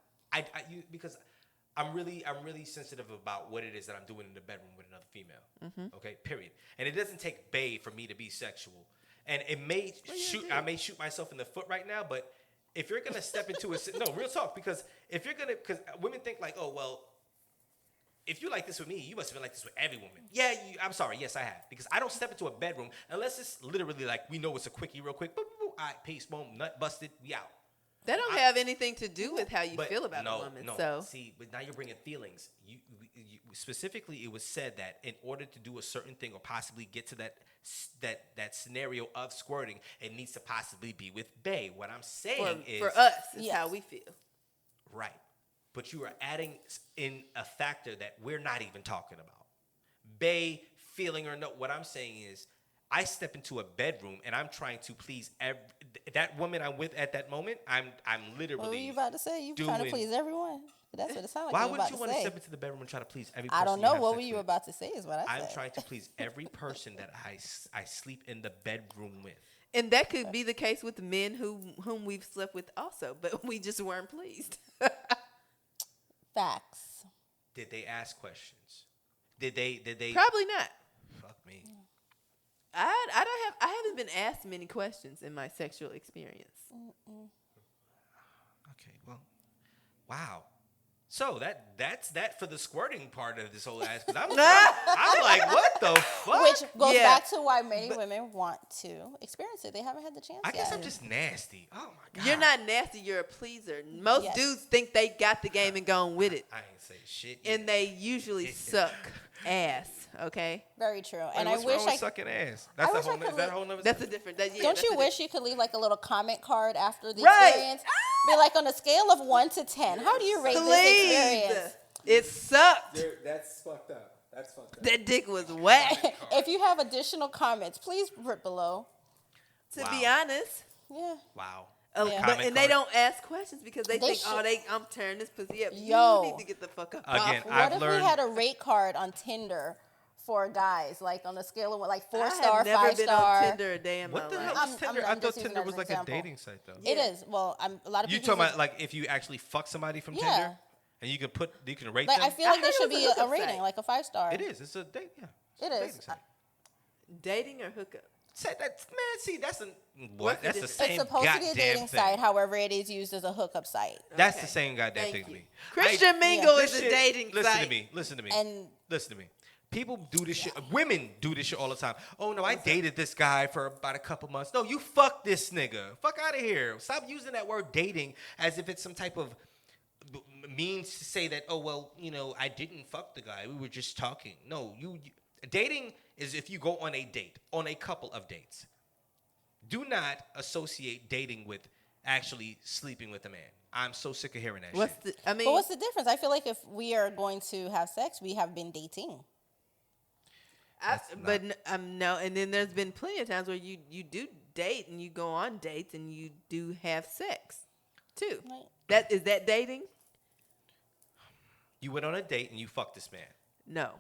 Because I'm really sensitive about what it is that I'm doing in the bedroom with another female. Mm-hmm. Okay, period. And it doesn't take bae for me to be sexual. And it may I may shoot myself in the foot right now, but if you're gonna step into no, real talk, because if you're gonna, because women think like, oh well, if you like this with me, you must have been like this with every woman. Yeah, I'm sorry, yes I have, because I don't step into a bedroom unless it's literally like we know it's a quickie, real quick. Boop, boop, boop. All right, peace, boom, nut busted, we out. That don't have anything to do with how you But feel about no, a woman. No, So see, but now you're bringing feelings. You specifically, it was said that in order to do a certain thing or possibly get to that scenario of squirting, it needs to possibly be with bae. What I'm saying is for us, is Yes. how we feel. right, but you are adding in a factor that we're not even talking about. Bae feeling or no. What I'm saying is, I step into a bedroom and I'm trying to please that woman I'm with at that moment. I'm literally. What were you about to say? You trying to doing- please everyone? That's what it sounded like. Why you were wouldn't about you to want to say. step into the bedroom and try to please every person? I don't you know. have What sex were you with? about to say? Is what I I'm said. trying to please every person that I sleep in the bedroom with. And that could be the case with men whom we've slept with also, but we just weren't pleased. Facts. Did they ask questions? Did they? Probably not. Fuck me. I haven't been asked many questions in my sexual experience. Okay. Well. Wow. So that's that for the squirting part of this whole ass. Because I'm like, what the fuck? Which goes Yeah. back to why many women want to experience it. They haven't had the chance I guess yet. I'm just nasty. Oh my god. You're not nasty. You're a pleaser. Most Yes. dudes think they got the game and gone with it, I ain't say shit. and they usually suck ass. Okay, Very true. Wait, and what's I wish wrong with I sucking ass? I That's a wish I whole. could Is that a li- whole nother? that's a different. That, yeah, don't that's you a wish you could leave like a little comment card after the Right. experience? Be like on a scale of 1 to 10. How do you rate this Please, experience? it sucked. That's fucked up. That's fucked up. That dick was whack. If you have additional comments, please put below. To Wow. be honest. Yeah. Wow. Yeah. But and they don't ask questions because they They think, should. I'm tearing this pussy up. Yo. You need to get the fuck up. Again, off. I've What if learned. we had a rate card on Tinder for guys, like on a scale of what, like 4 I star, have never 5 been star? on Tinder a day in What the my hell life. is Tinder? I'm I thought just using Tinder it was as like an a example. dating site though. It is. Well, a lot of You people talking use about like if you actually fuck somebody from Yeah. Tinder and you can rate like them? I feel like I there heard should it was be a a hookup rating, site. like a 5 star. It is. It's a date. Yeah. It It's a is. dating site. Dating or hookup? Say that's man. See, that's a What's what? the That's the difference? same It's supposed to be a goddamn dating thing. site. However, it is used as a hookup site. That's Okay. the same goddamn Thank thing to you. me. Christian Mingle This is a shit- dating listen site. to me. Listen to me. And Listen to me. People do this shit. Women do this shit all the time. Oh no, I dated this guy for about a couple months. No, you fuck this nigga. Fuck out of here. Stop using that word dating as if it's some type of means to say that. Oh well, I didn't fuck the guy. We were just talking. No, you dating is if you go on a date, on a couple of dates. Do not associate dating with actually sleeping with a man. I'm so sick of hearing that What's shit. the? I mean, but what's the difference? I feel like if we are going to have sex, we have been dating. No, and then there's been plenty of times where you do date and you go on dates and you do have sex too. Right. Is that dating? You went on a date and you fucked this man. No,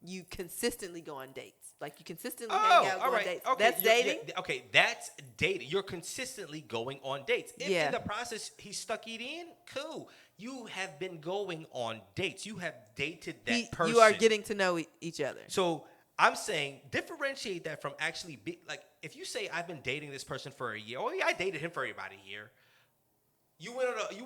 you consistently go on dates. Like you consistently hang out, all go on right. dates. Okay, That's dating. Okay, that's dating. You're consistently going on dates. If Yeah. in the process he's stuck it in, cool. You have been going on dates. You have dated that person. You are getting to know each other. So I'm saying differentiate that from actually be like if you say I've been dating this person for a year. Oh yeah, I dated him for about a year. You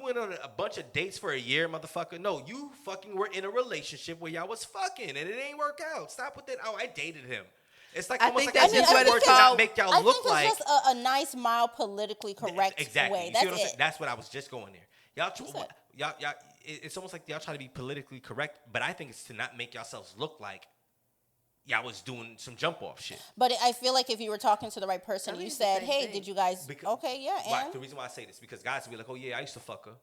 went on a bunch of dates for a year, motherfucker. No, you fucking were in a relationship where y'all was fucking and it ain't work out. Stop with that. Oh, I dated him. It's like I almost think like that's that just what word it's to not called. make y'all I look think it's like just a nice, mild, politically correct exactly. way. You That's see what I'm saying? it. That's what I was just going there. Y'all, That's it. y'all. It's almost like y'all try to be politically correct, but I think it's to not make yourselves look like y'all was doing some jump off shit. But I feel like if you were talking to the right person, I you think it's the said, same "Hey, thing. did you guys?" Because- Okay, yeah, Why? and The reason why I say this because guys will be like, "Oh yeah, I used to fuck her."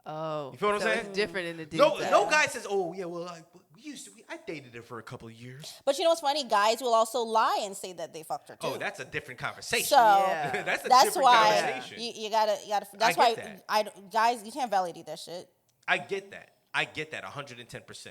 Oh, You feel what I'm so saying? It's different in the dude. No guy says, "Oh yeah, well I dated her for a couple of years." but you know what's funny? Guys will also lie and say that they fucked her too. Oh, that's a different conversation. So Yeah. that's a that's different why conversation. you gotta. That's I why get that. guys, you can't validate that shit. I get that. 110%.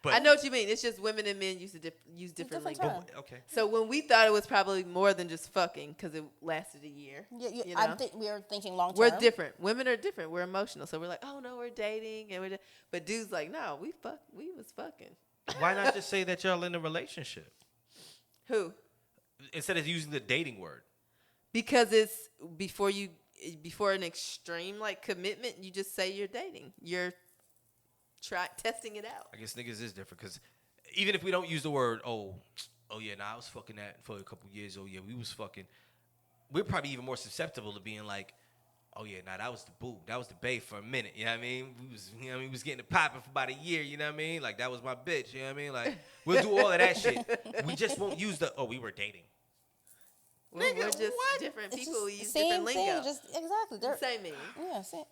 But I know what you mean. It's just women and men use different Different lingo. term. okay. So when we thought it was probably more than just fucking because it lasted a year, you know? We are thinking long term. We're different. Women are different. We're emotional. So we're like, oh no, we're dating, and but dudes like, no, we was fucking. Why not just say that y'all in a relationship Who? instead of using the dating word? Because it's before an extreme like commitment, you just say you're dating. You're testing it out. I guess niggas is different because even if we don't use the word, oh yeah, I was fucking that for a couple years. Oh yeah, we was fucking. We're probably even more susceptible to being like, oh yeah, that was the boo, that was the bae for a minute. You know what I mean? We was getting it popping for about a year. You know what I mean? Like that was my bitch. You know what I mean? Like we'll do all of that shit. We just won't use the we were dating. Well, Nigga, we're just what? different It's people. We just use same different thing. lingo. Just exactly. They're, Same meaning. yeah, same.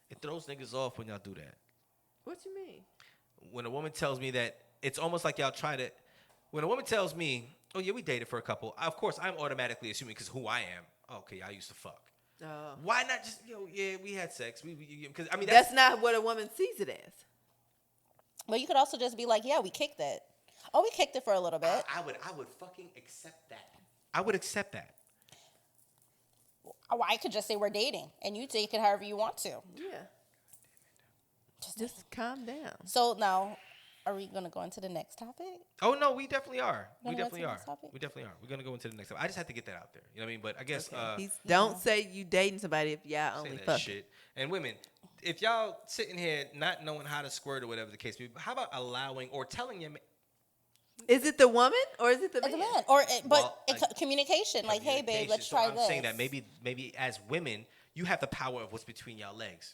It throws niggas off when y'all do that. What you mean? When a woman tells me that, it's almost like y'all try to. When a woman tells me, "Oh yeah, we dated for a couple," of course I'm automatically assuming because who I am. Okay, I used to fuck. Oh. Why not just yeah, we had sex. Because I mean That's not what a woman sees it as. But you could also just be like, yeah, we kicked it. Oh, we kicked it for a little bit. I would fucking accept that. I would accept that. Oh, I could just say we're dating, and you take it however you want to. Yeah. Just calm down. So now, are we gonna go into the next topic? Oh no, we definitely are. We Wanna go definitely to the are. next topic? We definitely are. We're gonna go into the next topic. I just had to get that out there. You know what I mean? But I guess Don't say you dating somebody if y'all say only that fuck. shit. And women, if y'all sitting here not knowing how to squirt or whatever the case may be, how about allowing or telling your Is it the woman or is it the It's man? a man, or Well, communication. Like, hey, babe, let's So try I'm this. saying that maybe as women, you have the power of what's between y'all legs.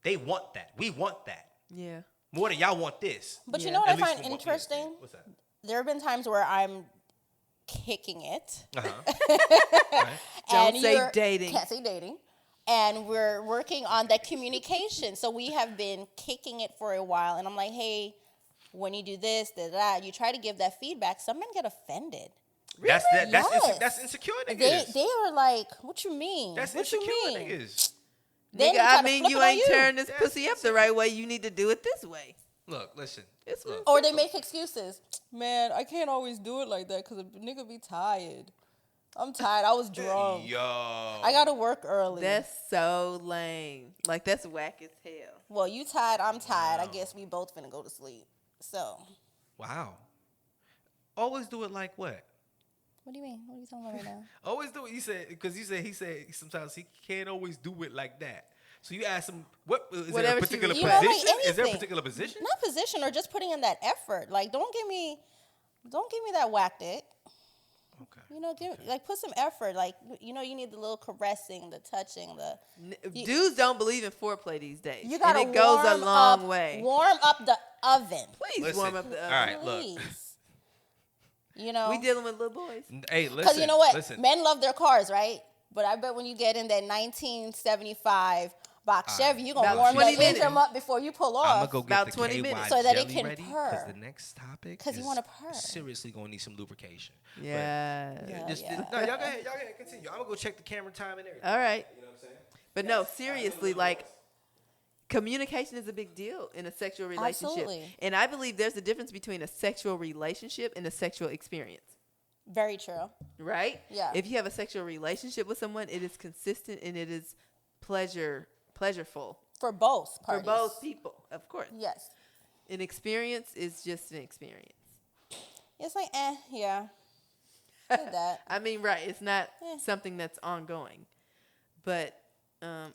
They want that. We want that. Yeah. More than y'all want this. But you Yeah. know what At I least find from what we interesting? understand. What's that? There have been times where I'm kicking it, Right. Don't and say you're- dating. Can't say dating. And we're working on that communication. So we have been kicking it for a while, and I'm like, hey, when you do this, that, you try to give that feedback. Some men get offended. That's Yes. that's insecure They niggas. are like, what you mean? That's what you insecure mean? niggas. Then Nigga, they try I to mean, flip you it on ain't turned this That's pussy up the right way. You need to do it this way. Look, listen. It's Look. Or they make excuses. Man, I can't always do it like that because a nigga be tired. I'm tired. I was drunk. Yo. I got to work early. That's so lame. Like, that's whack as hell. Well, you tired. I'm tired. I guess we both finna go to sleep. So, Wow. Always do it like what? what do you mean? What are you talking about right now? Always do it. He said because he said sometimes he can't always do it like that. So you ask him, what is there Whatever a she particular reads. You know, like position? Is there a anything. particular position? Not position or just putting in that effort. Like, don't give me that whack dick. Okay. You know, put some effort. Like, you know, you need the little caressing, the touching, You- Dudes don't believe in foreplay these days. you gotta and it goes a warm long up, way. Warm up the oven. Please Listen, warm up the oven. all right, look. Please. You know, We dealing with little boys. Hey, listen. because you know what, Listen. men love their cars, right? But I bet when you get in that 1975 box Chevy, you're gonna About warm 20 that engine minutes. up before you pull I'm off. gonna go get About the 20 KY minutes. So that it jelly can ready purr. because the next topic 'Cause you is wanna purr. seriously gonna need some lubrication. But, Yeah. Yeah. No, y'all go ahead, continue. I'm gonna go check the camera time and everything. All right. You know what I'm saying? But no, seriously, like, Communication is a big deal in a sexual relationship. Absolutely. And I believe there's a difference between a sexual relationship and a sexual experience. Very true. Right? Yeah. If you have a sexual relationship with someone, it is consistent and it is pleasureful. For both For parties. both people, of course. Yes. An experience is just an experience. It's like, yeah. Did that. I mean, right. It's not Eh. something that's ongoing. But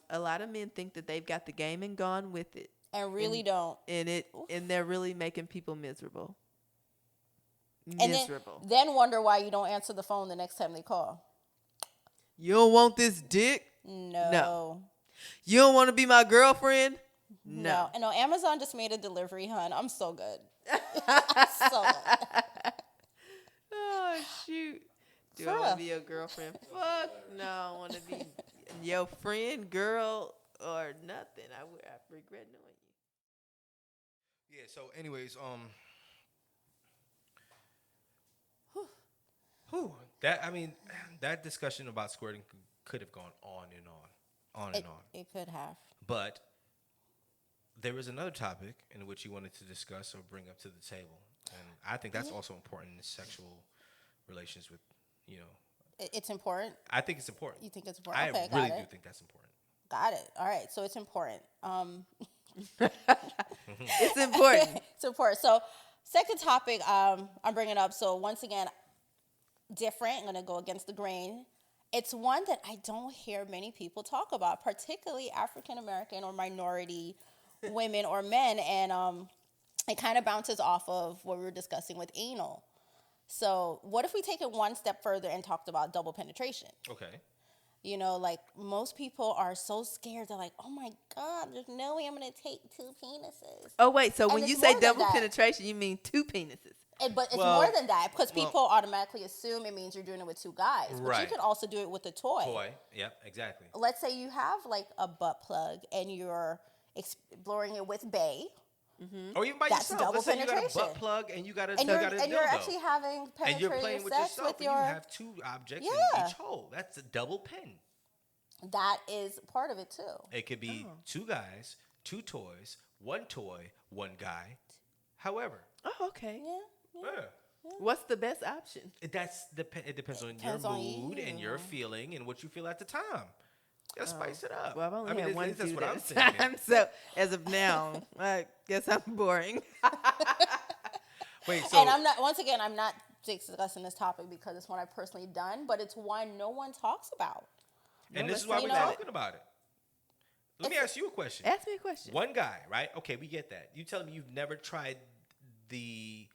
a lot of men think that they've got the game and gone with it. And really don't. And they're really making people miserable. And Miserable. then wonder why you don't answer the phone the next time they call. You don't want this dick? No. You don't want to be my girlfriend? No. And no, Amazon just made a delivery, hun. I'm so good. So good. Oh, shoot. Do For I want real. to be your girlfriend? Fuck no. I want to be your friend, girl, or nothing. I regret knowing you. Yeah. So, anyways, that discussion about squirting could have gone on and on, and on. It could have. But there was another topic in which you wanted to discuss or bring up to the table, and I think that's also important in sexual relations with, It's important. I think it's important. You think it's important? I Okay, really got do it. think that's important. Got it. All right. So it's important. It's important. It's important. So second topic I'm bringing up. So once again, different. I'm going to go against the grain. It's one that I don't hear many people talk about, particularly African American or minority women or men. And it kind of bounces off of what we were discussing with anal. So what if we take it one step further and talked about double penetration? Okay. Like most people are so scared. They're like, oh my God, there's no way I'm going to take 2 penises. Oh, wait. So And when it's you say more than double that. penetration, you mean 2 penises? But it's Well, more than that because people automatically assume it means you're doing it with 2 guys. But you Right. could also do it with a toy. Toy. Yep. Exactly. Let's say you have like a butt plug and you're exploring it with bae. Or even by That's yourself. double Let's say you got a penetration. butt plug and you got a And you're, dildo. and you're actually having And you're playing penetrative with sex yourself, with and your. you have 2 objects in Yeah. each hole. That's a double pen. That is part of it too. It could be 2 guys, 2 toys, 1 toy, 1 guy. However, Oh, okay. Yeah. yeah. What's the best option? It depends on depends your on mood and your you. feeling and what you feel at the time. You gotta spice it up. Well, I've only had one that's dude what I'm at a thinking. time. So as of now, I guess I'm boring. Wait, so And I'm not discussing this topic because it's one I've personally done, but it's one no one talks about. and this is let's why talk we're about talking about it. Let me ask you a question. Ask me a question. 1 guy, right? Okay, we get that. You telling me you've never tried the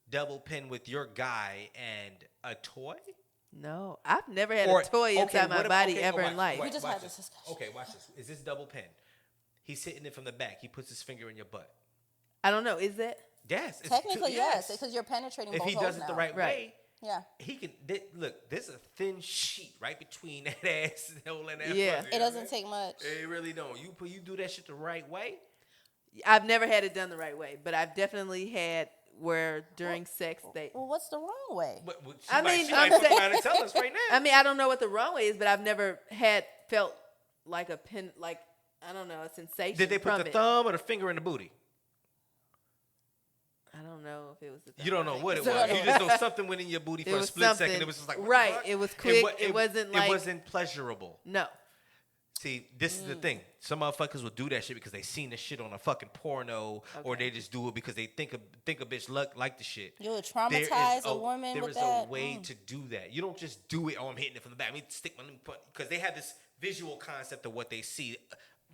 double pin with your guy and a toy? No, I've never had Or- a toy okay, inside my what if- body okay, ever watch- in life. We just watch had this discussion. Okay, watch this. Is this double pin? He's hitting it from the back. He puts his finger in your butt. I don't know. Is that? Yes. it's Technically, two- yes, because you're penetrating if both he holes does it the now. right Right. way, Yeah. he can look. There's a thin sheet right between that ass hole and that. Yeah. pussy, It you doesn't know? take much. It really don't. You do that shit the right way. I've never had it done the right way, but I've definitely had where during sex they. Well, what's the wrong way? She I might, mean, she I'm might fuck saying- around and tell us right now. I mean, I don't know what the wrong way is, but I've never felt like a pin, like I don't know, a sensation. Did they put from the it. thumb or the finger in the booty? I don't know if it was. The You don't know thumb. what it So- was. You just know something went in your booty It for a was split second. something- It was just like what the right, fuck? it was quick, wa- it wasn't like- it wasn't pleasurable. No. See, this is the thing. Some motherfuckers will do that shit because they seen the shit on a fucking porno, or they just do it because they think a bitch like the shit. You would There is traumatize a woman there with is that? a way to do that. You don't just do it. Oh, I'm hitting it from the back. Let me stick my because they have this visual concept of what they see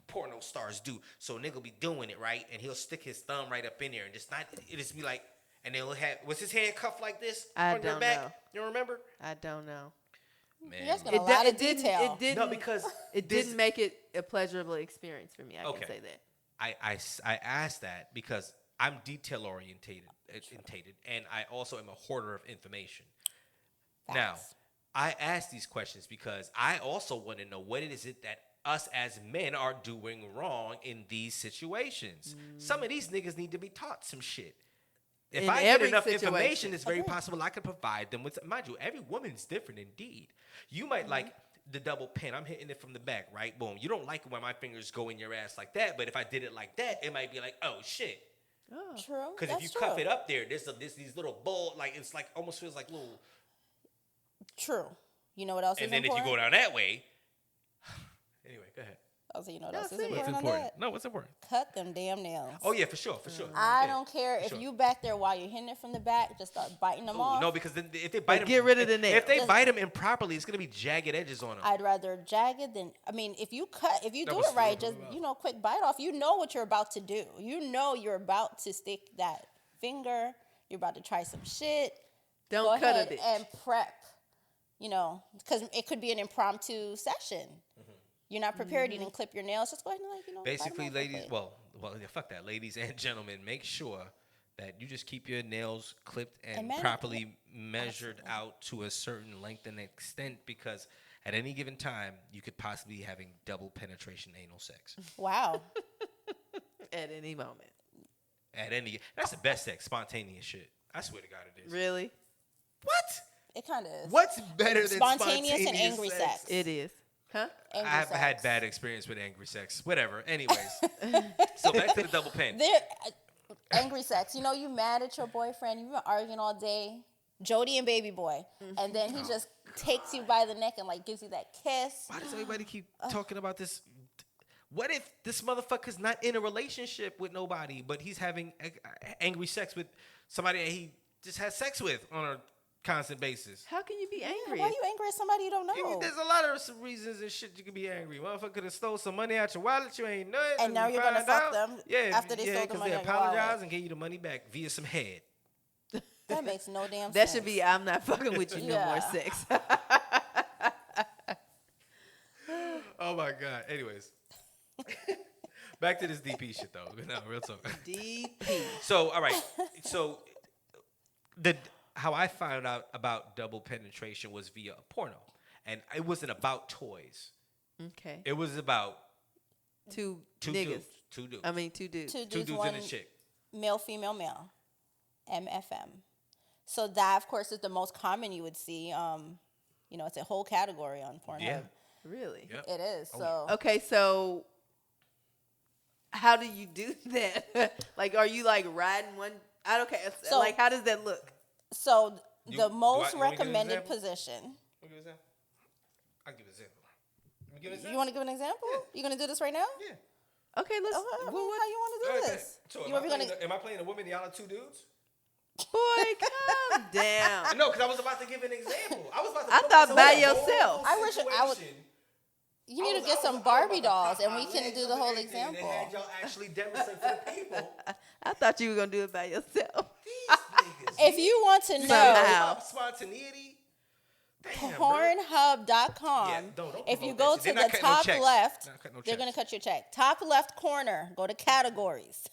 porno stars do. So nigga will be doing it right, and he'll stick his thumb right up in there and just not. It just be like, and they'll have was his hand cuffed like this I on your don't back? know. You remember? I don't know. Man, You guys got a lot of detail. It didn't. no, because it this- didn't make it a pleasurable experience for me. I Okay. can say that. I asked that because I'm detail orientated, and I also am a hoarder of information. Now, Facts. I ask these questions because I also want to know what it is that us as men are doing wrong in these situations. Some of these niggas need to be taught some shit. If In I get every enough situation. information, it's very possible I could provide them with. Mind you, every woman's different indeed. You might like the double pin. I'm hitting it from the back, right? Boom. You don't like it when my fingers go in your ass like that, but if I did it like that, it might be like, oh shit. Oh. True. Because if you cuff it up there, there's these little ball, like it's like almost feels like little. True. You know what else And is then important? if you go down that way, anyway, go ahead. Oh, so you know what No, else is serious. important What's on important? that? No, what's important? Cut them damn nails. Oh yeah, for sure. I Yeah, don't care for if sure. you back there while you're hitting it from the back, just start biting them Ooh, off. no, because then if they bite them, get rid of the nail. If they Just- bite them improperly, it's gonna be jagged edges on them. I'd rather jagged than, I mean, if you No, do but it right, still, just, quick bite off. You know what you're about to do. You know you're about to stick that finger. You're about to try some shit. Don't Go cut ahead a bitch. and prep, because it could be an impromptu session. You're not prepared. You didn't clip your nails. Just go ahead and, bite 'em Basically, off ladies, quickly. well, yeah, fuck that. Ladies and gentlemen, make sure that you just keep your nails clipped and And properly measured out to a certain length and extent, because at any given time, you could possibly be having double penetration anal sex. Wow. At any moment. That's the best sex, spontaneous shit. I swear to God it is. Really? What? It kind of is. What's better than Spontaneous and angry sex. It is. Huh? Angry I've had sex. bad experience with angry sex. Whatever. Anyways, so back to the double pen. Angry sex. You mad at your boyfriend. You've been arguing all day. Jody and baby boy. And then he just takes you by the neck and gives you that kiss. Why does everybody keep talking about this? What if this motherfucker's not in a relationship with nobody, but he's having angry sex with somebody that he just has sex with on a constant basis? How can you be angry? Why are you angry at somebody you don't know? There's a lot of some reasons and shit you can be angry. Motherfucker could have stole some money out your wallet. You ain't know it. And now you you're gonna find fuck out. them after they stole the 'cause money they out your wallet. apologized and gave you the money back via some head. That makes no damn sense. That should be I'm not fucking with you no more Yeah. sex. Oh my God. Anyways. Back to this DP shit though. No, real talk. DP. So, all right. So, how I found out about double penetration was via a porno, and it wasn't about toys. Okay. It was about Two two niggas. dudes. Two dudes. I mean, two dudes. Two Two dudes, dudes one and a chick. male, female, male. MFM. So that, of course, is the most common you would see. It's a whole category on Pornhub. Yeah. Really? Yep. It is. Oh, So Okay, so how do you do that? Are you riding one? Okay, So- how does that look? So You- the do most you want me to give an recommended example? position. I'll give an example. I'll give an example. Let me give an You example. want to give an example? Yeah. You gonna do this right now? Yeah. Okay, let's. Okay, I mean, well, how you want to do All right, this? So You am ever I, gonna? playing, am I playing a woman? Y'all are two dudes? boy, calm down. No, because I was about to give an example. I was about to. I put thought myself by in a whole yourself. I wish I would- situation. You need to I get was some about Barbie to dolls, pop and my we can legs do up the and whole everything and example. had y'all actually demonstrate for the people. I thought you were gonna do it by yourself. These niggas. If you want to You know, Somehow. about spontaneity. Damn, bro. Pornhub.com. Yeah, don't If you promote go that shit. to They're the not cutting no top checks. left, Not cutting no they're going to checks. cut your check. Top left corner, go to categories.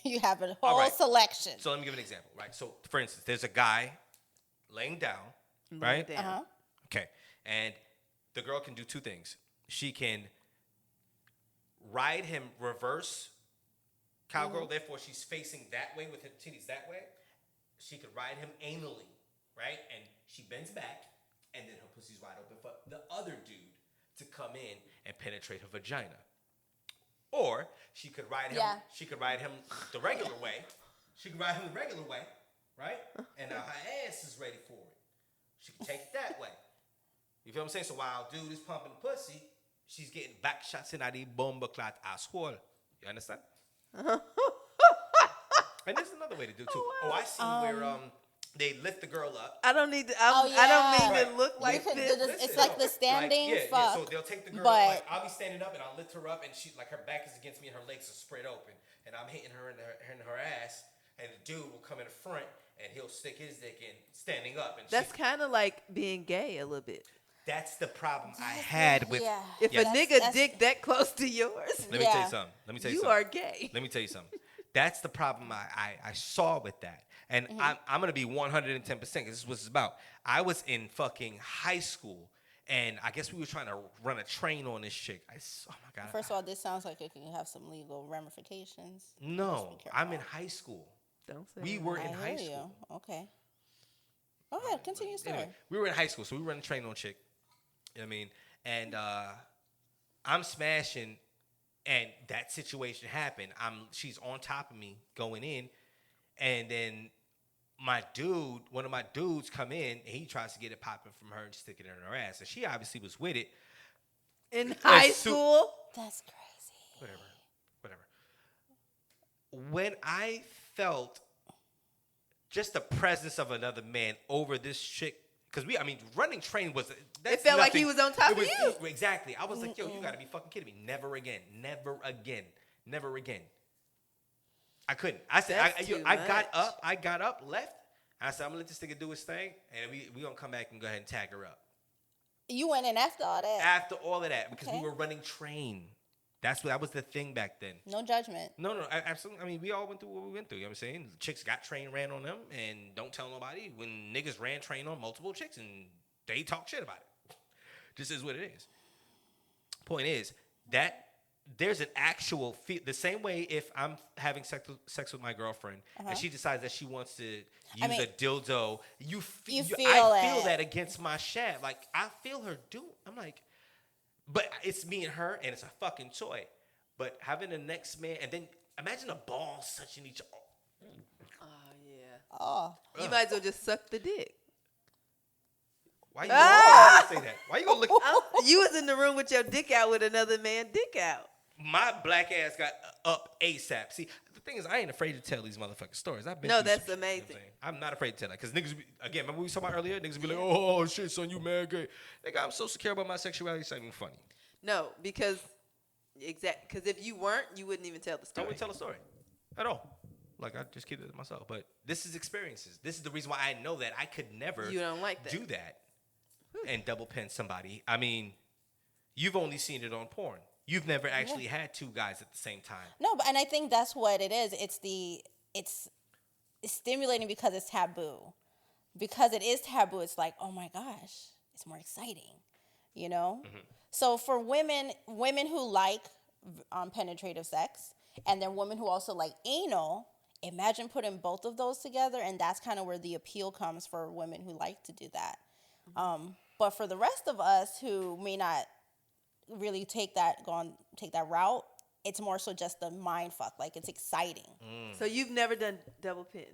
You have a All whole right. selection. So let me give an example, right? So, for instance, there's a guy laying down, right? Down. Uh-huh. Okay. And the girl can do two things. She can ride him reverse cowgirl, therefore she's facing that way with her titties that way. She could ride him anally, right? And she bends back, and then her pussy's wide open for the other dude to come in and penetrate her vagina. Or she could ride him. Yeah. She could ride him the regular way. She could ride him the regular way, right? And now her ass is ready for it. She could take it that way. You feel what I'm saying? So while dude is pumping pussy, she's getting back shots in the bomba clot asshole. You understand? And there's another way to do it too. Oh, I see where they lift the girl up. I don't need to. Oh, I don't mean yeah. to look You like could do this. this- Listen, it's like the no, standing yeah, fuck, so they'll take the girl. but- Like, I'll be standing up and I'll lift her up, and she her back is against me and her legs are spread open, and I'm hitting her in her ass, and the dude will come in the front and he'll stick his dick in standing up, and That's kind of like being gay a little bit. that's the problem I had with. Yeah. If Yes. a nigga dick that close to yours, Let me tell Yeah. you something. Let me tell you you something. are gay. Let me tell you something. That's the problem I saw with that. And I'm going to be 110% because this is what it's about. I was in fucking high school, and I guess we were trying to run a train on this chick. Oh, my God. First of all, this sounds like it can have some legal ramifications. No, Just be careful. I'm in high school. Don't say We that. were I in high hear school. you. Okay. Go ahead, continue your story. Anyway, we were in high school, so we were running a train on chick. You know what I mean? And I'm smashing, and that situation happened. She's on top of me going in, and then one of my dudes come in, and he tries to get it popping from her and stick it in her ass. And she obviously was with it. In high As soo- school? That's crazy. Whatever. When I felt just the presence of another man over this chick, because running train was. It felt like he was on top of you. Exactly. I was like, yo, you gotta be fucking kidding me. Never again. Never again. Never again. I couldn't. I said, I got up, left. I said, I'm gonna let this nigga do his thing, and we gonna come back and go ahead and tag her up. You went in after all that? After all of that, because Okay. we were running train. That was the thing back then. No judgment. No, absolutely. I mean, we all went through what we went through. You know what I'm saying? Chicks got train ran on them, and don't tell nobody when niggas ran train on multiple chicks, and they talk shit about it. Just is what it is. Point is that there's an actual feel. The same way if I'm having sex with my girlfriend and she decides that she wants to use a dildo, I feel that against my shaft. Like I feel her do. I'm like, but it's me and her, and it's a fucking toy. But having the next man, and then imagine a ball touching each other. Oh, yeah. Oh. You might as well just suck the dick. Why you gonna say that? Why you gonna look? You was in the room with your dick out with another man dick out. My black ass got up ASAP. See, the thing is, I ain't afraid to tell these motherfucking stories. I've been No, through that's some shit, amazing. You know what I'm not afraid to tell that because niggas, again, remember we was talking about earlier? Niggas be like, oh shit, son, you mad gay. Nigga, I'm so secure about my sexuality, it's not even funny. No, because if you weren't, you wouldn't even tell the I story. wouldn't tell a story at all. Like, I just keep it to myself. But this is experiences. This is the reason why I know that I could never You don't like that. do that and double pin somebody. I mean, you've only seen it on porn. You've never actually had two guys at the same time. No, and I think that's what it is. It's stimulating because it's taboo. Because it is taboo, it's like, oh my gosh, it's more exciting, you know? Mm-hmm. So for women who like penetrative sex, and then women who also like anal, imagine putting both of those together, and that's kind of where the appeal comes for women who like to do that. But for the rest of us who may not really take that route, it's more so just the mind fuck. Like, it's exciting. So you've never done double pin?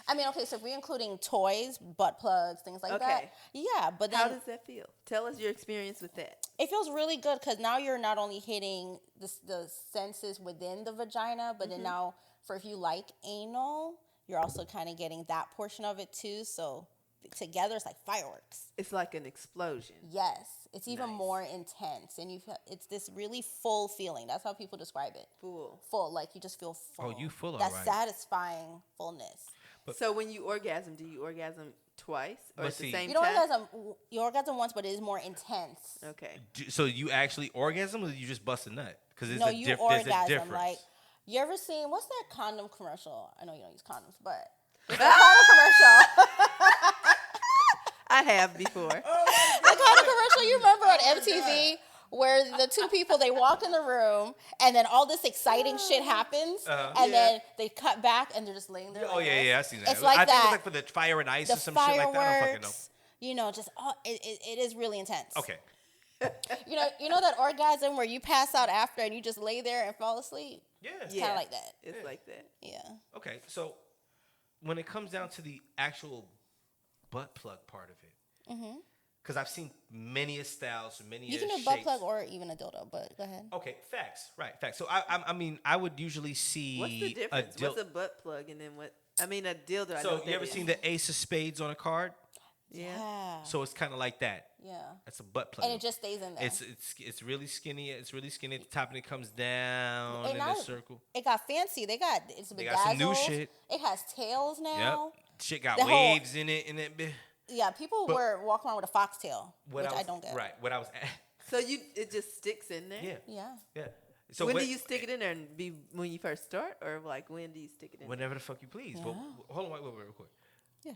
I mean, okay, so if we're including toys, butt plugs, things like that. Yeah, but then how does that feel? Tell us your experience with that. it feels really good because now you're not only hitting the senses within the vagina, but then now for if you like anal, you're also kind of getting that portion of it too. So together, it's like fireworks. It's like an explosion. Yes, it's even more intense, and it's this really full feeling. That's how people describe it. Full, like you just feel full. Oh, you full, that alright. satisfying fullness. So when you orgasm, do you orgasm twice or at the same You don't time? you orgasm once, but it is more intense. Okay. So you actually orgasm, or you just bust a nut? Because No, you orgasm. There's a difference. Like, you ever seen what's that condom commercial? I know you don't use condoms, but the condom commercial. I have before. The condom commercial you remember on MTV where the two people, they walk in the room and then all this exciting shit happens and then they cut back and they're just laying there. Oh like this. yeah, I see that. It's like I think that. it was like for the fire and ice The or some shit like that. I don't fucking know. fireworks, you know, just it is really intense. Okay. You know that orgasm where you pass out after and you just lay there and fall asleep? Yeah. It's kind of like that. It's like that. Yeah. Okay, so when it comes down to the actual butt plug part of it, because I've seen many styles, many You can do a shapes. butt plug or even a dildo, but go ahead. Okay, facts. So I mean, I would usually see What's the difference? What's a butt plug and then what? I mean, a dildo. I know So what you that ever is. seen the Ace of Spades on a card? Yeah. So it's kind of like that. Yeah. That's a butt plug. And it just stays in there. It's really skinny. It's really skinny at the top, and it comes down And in now a circle. It got fancy. They got some new shit. It has tails Yep. now. Shit got The whole- waves in it, and it. Yeah, people were walking around with a foxtail, which I don't get. Right. What I was. So it just sticks in there. Yeah. Yeah. So when do you stick it in there? And when you first start, or like when do you stick it in? Whenever the fuck you please. But hold on, wait, real quick. Yeah.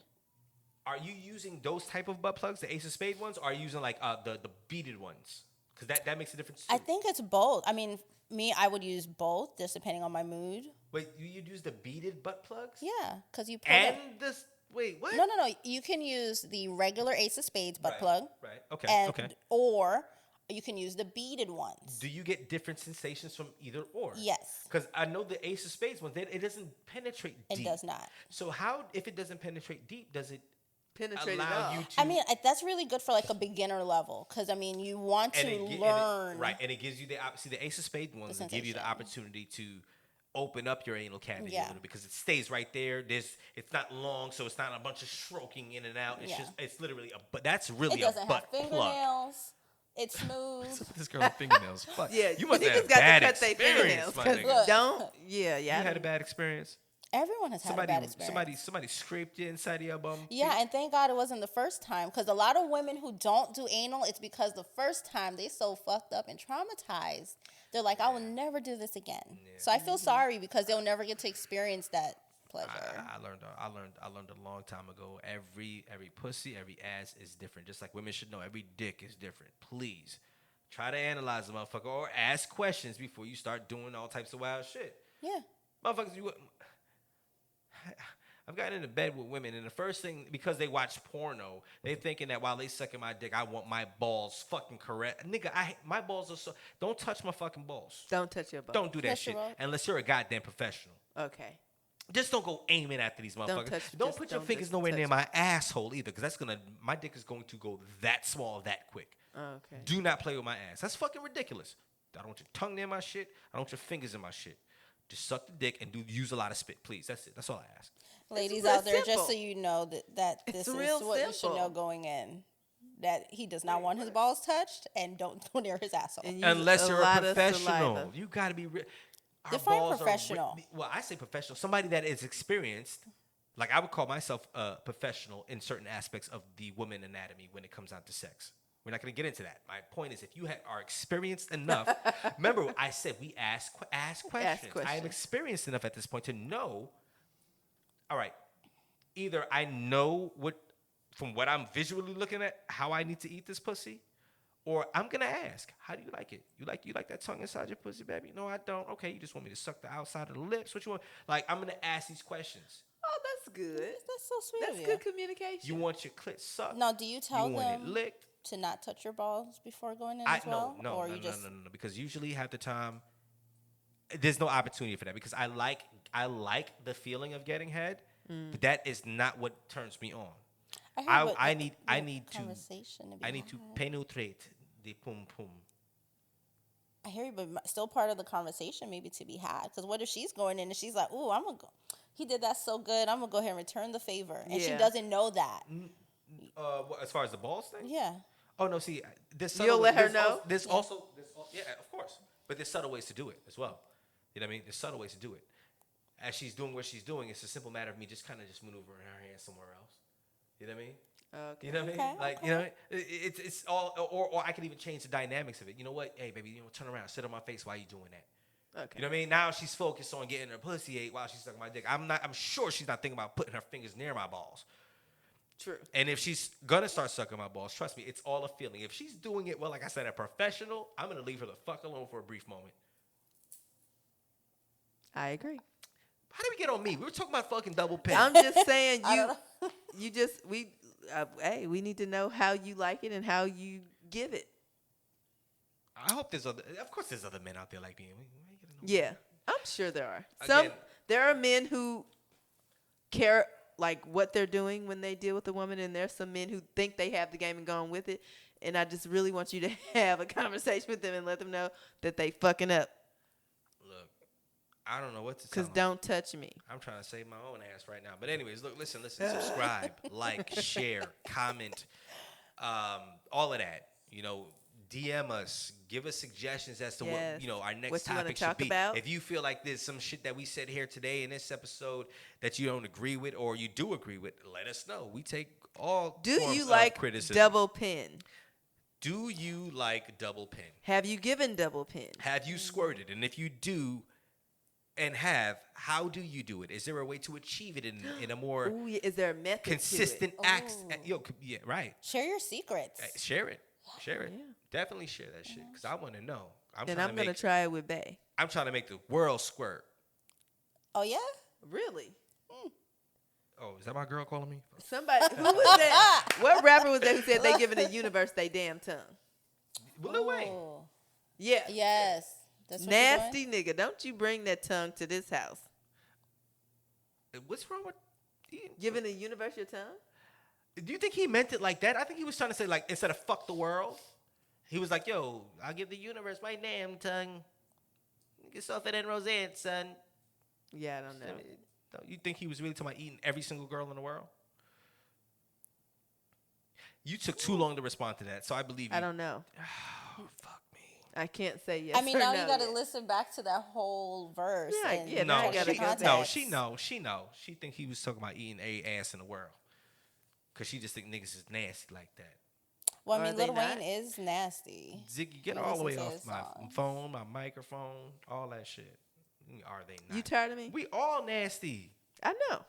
Are you using those type of butt plugs, the Ace of Spade ones, or are you using like the beaded ones? Because that makes a difference too. I think it's both. I mean, I would use both, just depending on my mood. Wait, you'd use the beaded butt plugs? Yeah, because you pull And it. this wait, what? No. You can use the regular Ace of Spades butt Right, plug. right. Okay, And, okay. Or you can use the beaded ones. Do you get different sensations from either or? Yes. Because I know the Ace of Spades one, it doesn't penetrate deep. It does not. So how, if it doesn't penetrate deep, does it Penetrate it allow all. you to? I mean, that's really good for like a beginner level because I mean, you want to learn. Right, and it gives you the Ace of Spades ones will give you the sensation. opportunity to open up your anal cavity a Yeah. little because it stays right there. It's not long, so it's not a bunch of stroking in and out. It's Yeah. just it's literally a but that's really It doesn't a butt have fingernails. It's smooth. plug. This girl with fingernails. Fuck. Yeah, you must have niggas had got to bad cut their experience, fingernails. my 'Cause nigga. Look. don't. Yeah. You had a bad experience. Everyone has had a bad experience. Somebody scraped you inside of your bum. Yeah, and thank God it wasn't the first time because a lot of women who don't do anal, it's because the first time they so fucked up and traumatized. They're like, I will never do this again. Yeah. So I feel sorry because they'll never get to experience that pleasure. I learned a long time ago. Every pussy, every ass is different. Just like women should know, every dick is different. Please try to analyze a motherfucker or ask questions before you start doing all types of wild shit. Yeah. Motherfuckers, I've gotten into bed with women, and the first thing, because they watch porno, they thinking that while they sucking my dick, I want my balls fucking correct. Nigga, my balls are so. Don't touch my fucking balls. Don't touch your butt. Don't do that Touch shit your balls. unless you're a goddamn professional. Okay. Just don't go aiming after these motherfuckers. Don't put your fingers nowhere near my asshole either, because my dick is going to go that small that quick. Okay. Do not play with my ass. That's fucking ridiculous. I don't want your tongue near my shit. I don't want your fingers in my shit. Just suck the dick and use a lot of spit, please. That's it. That's all I ask. Ladies real out there, just simple. so you know that this is real what you should simple. know going in. That he does not want his balls touched and don't go near his asshole. And use Unless you're a lot of professional. saliva. You got to be Define professional. Well, I say professional. Somebody that is experienced. Like, I would call myself a professional in certain aspects of the woman anatomy when it comes down to sex. We're not going to get into that. My point is, if you are experienced enough, remember I said we ask questions. I am experienced enough at this point to know, all right, either I know from what I'm visually looking at, how I need to eat this pussy, or I'm going to ask, how do you like it? You like that tongue inside your pussy, baby? No, I don't. Okay, you just want me to suck the outside of the lips? What you want? Like, I'm going to ask these questions. Oh, that's good. That's so sweet That's of you. good communication. You want your clit sucked? Now, do you tell you want them it licked? to not touch your balls before going in as well? No, or no, you just no, because usually half the time there's no opportunity for that because I like the feeling of getting head, but that is not what turns me on. I need to penetrate the pum pum. I hear you, but still part of the conversation maybe to be had. Because what if she's going in and she's like, "Ooh, I'm gonna go. He did that so good. I'm gonna go ahead and return the favor," and she Yeah. doesn't know that. As far as the balls thing? Yeah. Oh no, see, You'll let her know? There's also, yeah, of course. But there's subtle ways to do it as well. You know what I mean? There's subtle ways to do it. As she's doing what she's doing, it's a simple matter of me just kind of just maneuvering her hand somewhere else. You know what I mean? Okay. You know what I mean? Okay, Like, you know, it's all, or I could even change the dynamics of it. You know what? Hey, baby, turn around, sit on my face while you doing that. Okay. You know what I mean? Now she's focused on getting her pussy ate while she's sucking my dick. I'm sure she's not thinking about putting her fingers near my balls. True. And if she's gonna start sucking my balls, trust me, it's all a feeling. If she's doing it well, like I said, a professional, I'm gonna leave her the fuck alone for a brief moment. I agree. How did we get on me? We were talking about fucking double pin. I'm just saying I don't know. hey, we need to know how you like it and how you give it. I hope there's of course there's other men out there like me. Yeah, I'm sure there are. Again- There are men who care like what they're doing when they deal with a woman, and there's some men who think they have the game and gone with it. And I just really want you to have a conversation with them and let them know that they fucking up. Look, I don't know what to tell Cause them. don't touch me. I'm trying to save my own ass right now. But anyways, look, listen, subscribe, like, share, comment, all of that. You know, DM us, give us suggestions as to Yes. what our next What you wanna topic should talk be. about? If you feel like there's some shit that we said here today in this episode that you don't agree with or you do agree with, let us know. We take all Do forms you of like criticism. double pin? Do you like double pin? Have you given double pin? Have you squirted? And if you do and have, how do you do it? Is there a way to achieve it in a more Ooh, yeah. Is there a method consistent to it? acts? Yeah, right. Share your secrets. Share it. Share it. Yeah. Definitely share that shit because I want to know. And I'm gonna try it with Bay. I'm trying to make the world squirt. Oh yeah. Really? Oh, is that my girl calling me? Somebody who was that? What rapper was that who said they giving the universe they damn tongue? Lil Wayne. Oh. Yeah. Yes. That's what Nasty nigga. Don't you bring that tongue to this house. What's wrong with Giving the universe your tongue? Do you think he meant it like that? I think he was trying to say, like, instead of fuck the world, he was like, yo, I'll give the universe my damn tongue. Get softer than Roseanne, son. Yeah, I don't know. You think he was really talking about eating every single girl in the world? You took too long to respond to that, so I believe you. I don't know. Oh, fuck me. I can't say yes. I mean, or now no you got to yet. listen back to that whole verse. Yeah, and yeah, No, now I gotta she, go back. no, she know. She think he was talking about eating a ass in the world. Because she just think niggas is nasty like that. Well, I Are mean, they Lil not? Wayne is nasty. Ziggy, get You all the way listen to off his my songs. phone, my microphone, all that shit. Are they not? You tired of me? We all nasty. I know.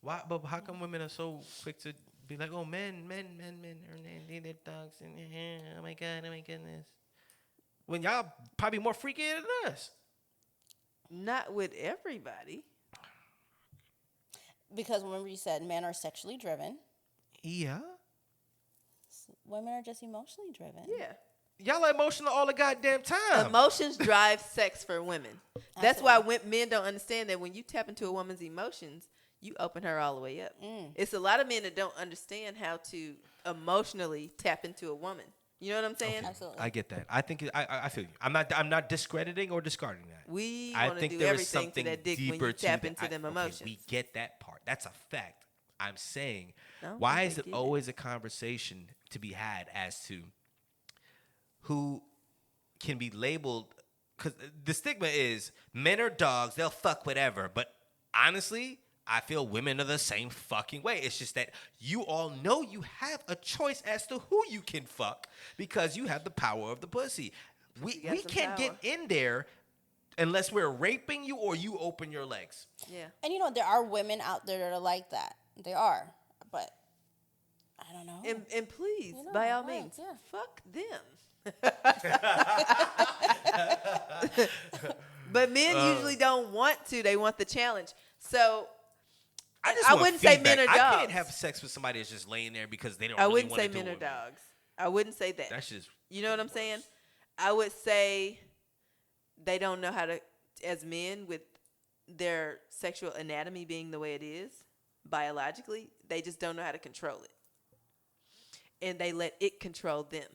Why? But how come women are so quick to be like, oh, men are their thugs, and oh my god, oh my goodness. When y'all probably more freakier than us. Not with everybody. Because remember you said men are sexually driven. Yeah. Women are just emotionally driven. Yeah. Y'all are emotional all the goddamn time. Emotions drive sex for women. That's why men don't understand that when you tap into a woman's emotions, you open her all the way up. It's a lot of men that don't understand how to emotionally tap into a woman. You know what I'm saying? Okay, Absolutely. I get that. I think I feel you. I'm not discrediting or discarding that. We I want to think do there is everything to something that dick when deeper you to tap that. into them Okay, emotions. we get that part. That's a fact. I'm saying, I don't why think is they it get it. always a conversation to be had as to who can be labeled? Because the stigma is men are dogs, they'll fuck whatever. But honestly, I feel women are the same fucking way. It's just that you all know you have a choice as to who you can fuck because you have the power of the pussy. We got some can't get power. in there unless we're raping you or you open your legs. Yeah. And you know, there are women out there that are like that. They are. But I don't know. And please, You know, by all right, means, yeah. fuck them. But men usually don't want to. They want the challenge. So just I want wouldn't say feedback. men are I dogs. can't have sex with somebody that's just laying there because they don't I really wouldn't want say to do men it are with me. dogs. I wouldn't say that. That's just You know what I'm saying? I would say they don't know how to, as men, with their sexual anatomy being the way it is, biologically, they just don't know how to control it. And they let it control them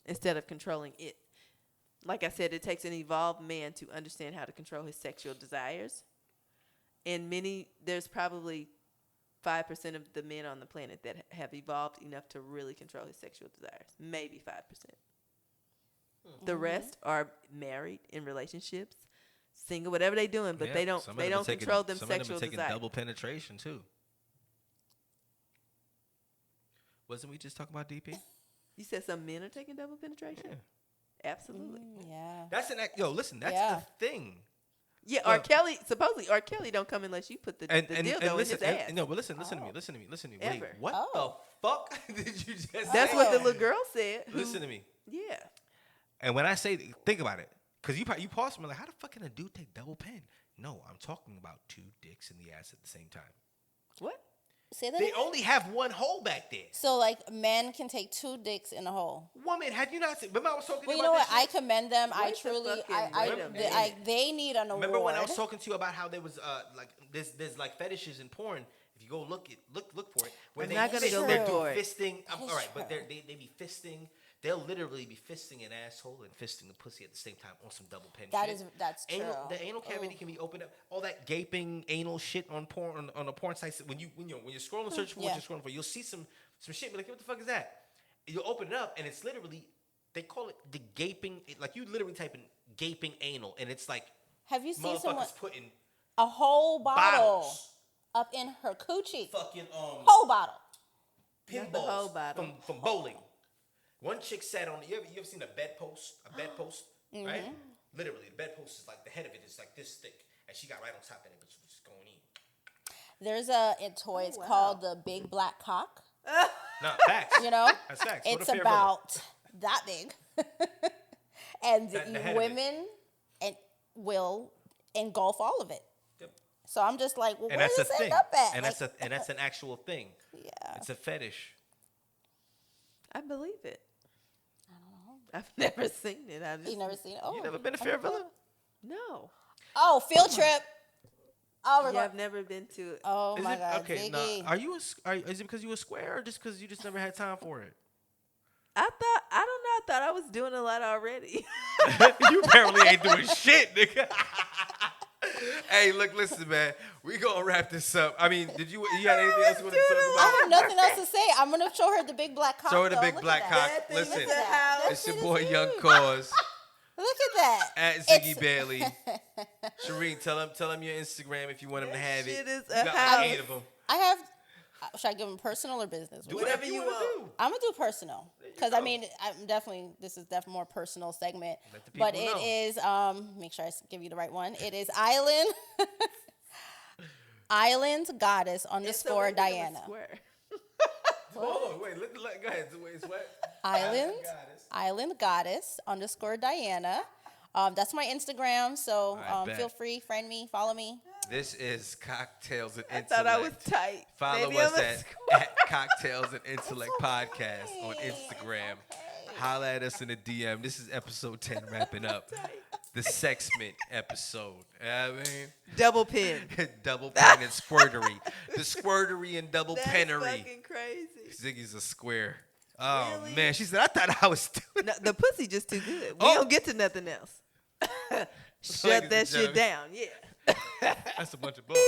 instead of controlling it. Like I said, it takes an evolved man to understand how to control his sexual desires. And there's probably 5% of the men on the planet that have evolved enough to really control his sexual desires. Maybe 5%. The rest are married in relationships, single, whatever they're doing, but they don't control them sexual taking desires. double penetration too. Wasn't we just talking about DP? You said some men are taking double penetration? Yeah. Absolutely. Yeah. That's an act. Yo, listen, that's Yeah. the thing. Yeah, Well- R. Kelly, supposedly R. Kelly don't come unless you put the dildo listen, in his ass. no, but listen to me. Listen to me. Wait, Ever. what Oh. the fuck did you just That's say? what the little girl said. Listen to me. Yeah. And when I say, think about it, because you paused me like, how the fuck can a dude take double pen? No, I'm talking about two dicks in the ass at the same time. What? Say that They again? only have one hole back there. So, like, men can take two dicks in a hole. Woman, had you not seen? Remember I was talking Well, about you know this what? I shit? commend them. I Wait the truly, fucking- wait a minute. they need an award. Remember when I was talking to you about how there was like there's like fetishes in porn. If you go look for it, where I'm they not gonna fist, go they're look doing for it. fisting. That is All right, but true. they be fisting. They'll literally be fisting an asshole and fisting the pussy at the same time on some double pen shit. That's true. The anal cavity Ooh. can be opened up. All that gaping anal shit on porn on a porn site. When you're scrolling, searching for what Yeah. you're scrolling for, you'll see some shit. Be like, what the fuck is that? You'll open it up and it's literally, they call it the gaping. Like you literally type in gaping anal and it's like Have you seen someone motherfuckers putting a whole bottle bottles, up in her coochie? fucking Whole bottle. Not the whole pinballs bottle. from bowling. One chick sat on. You ever seen a bedpost? Right? Literally, the bedpost is like the head of it is like this thick, and she got right on top of it, but she was just going in. There's a toy. It's wow. called the Big Black Cock. Nah, facts. You know, That's facts. What a it's fair brother. about that big, and The head of it. women and will engulf all of it. Yep. So I'm just like, well, And where that's does a this thing. end up at? And Like, that's an actual thing. yeah. It's a fetish. I believe it. I don't know. I've never seen it. I just You never seen it? Oh, You never been to Fairvilla? no. Oh, field trip. Oh, we're Yeah, going. I've never been to it. Oh Is my it God, okay? Ziggy. Now, are you is it because you a square or just because you just never had time for it? I don't know. I thought I was doing a lot already. You apparently ain't doing shit, nigga. Hey, look, listen, man. We gonna wrap this up. I mean, you had anything else you want to talk I about? have nothing else to say. I'm gonna show her the big black cock. Show her the though. big Look black at cock. that. That thing Listen, is a house. it's your shit boy is Young huge. Cause Look at that. at Ziggy Bailey. Shereen, tell him your Instagram if you want him to have it. Shit is You a got house. like 8 of them. I have. Should I give them personal or business? Do Whatever you wanna want. do. I'm gonna do personal you because go. I mean, this is definitely more personal segment. Let the people But it know. is make sure I give you the right one. It is Island Goddess underscore It's a regular Diana. square. Hold on, wait. Go ahead. Wait, what? Island Goddess underscore Diana. That's my Instagram. So I bet. feel free, friend me, follow me. This is Cocktails and I Intellect. thought I was tight. Follow Maybe us I'm a at Cocktails and Intellect Podcast on Instagram. Holla at us in the DM. This is episode 10 wrapping up. The Sexment episode. You know what I mean? double pin. Double pen and squirtery. The squirtery and double That's pennery. fucking crazy. Ziggy's a square. Oh, Really? man. She said, I thought I was doing No, the pussy just too good. We Oh. don't get to nothing else. Ladies Shut and that shit gentlemen. down. Yeah. That's a bunch of bullshit.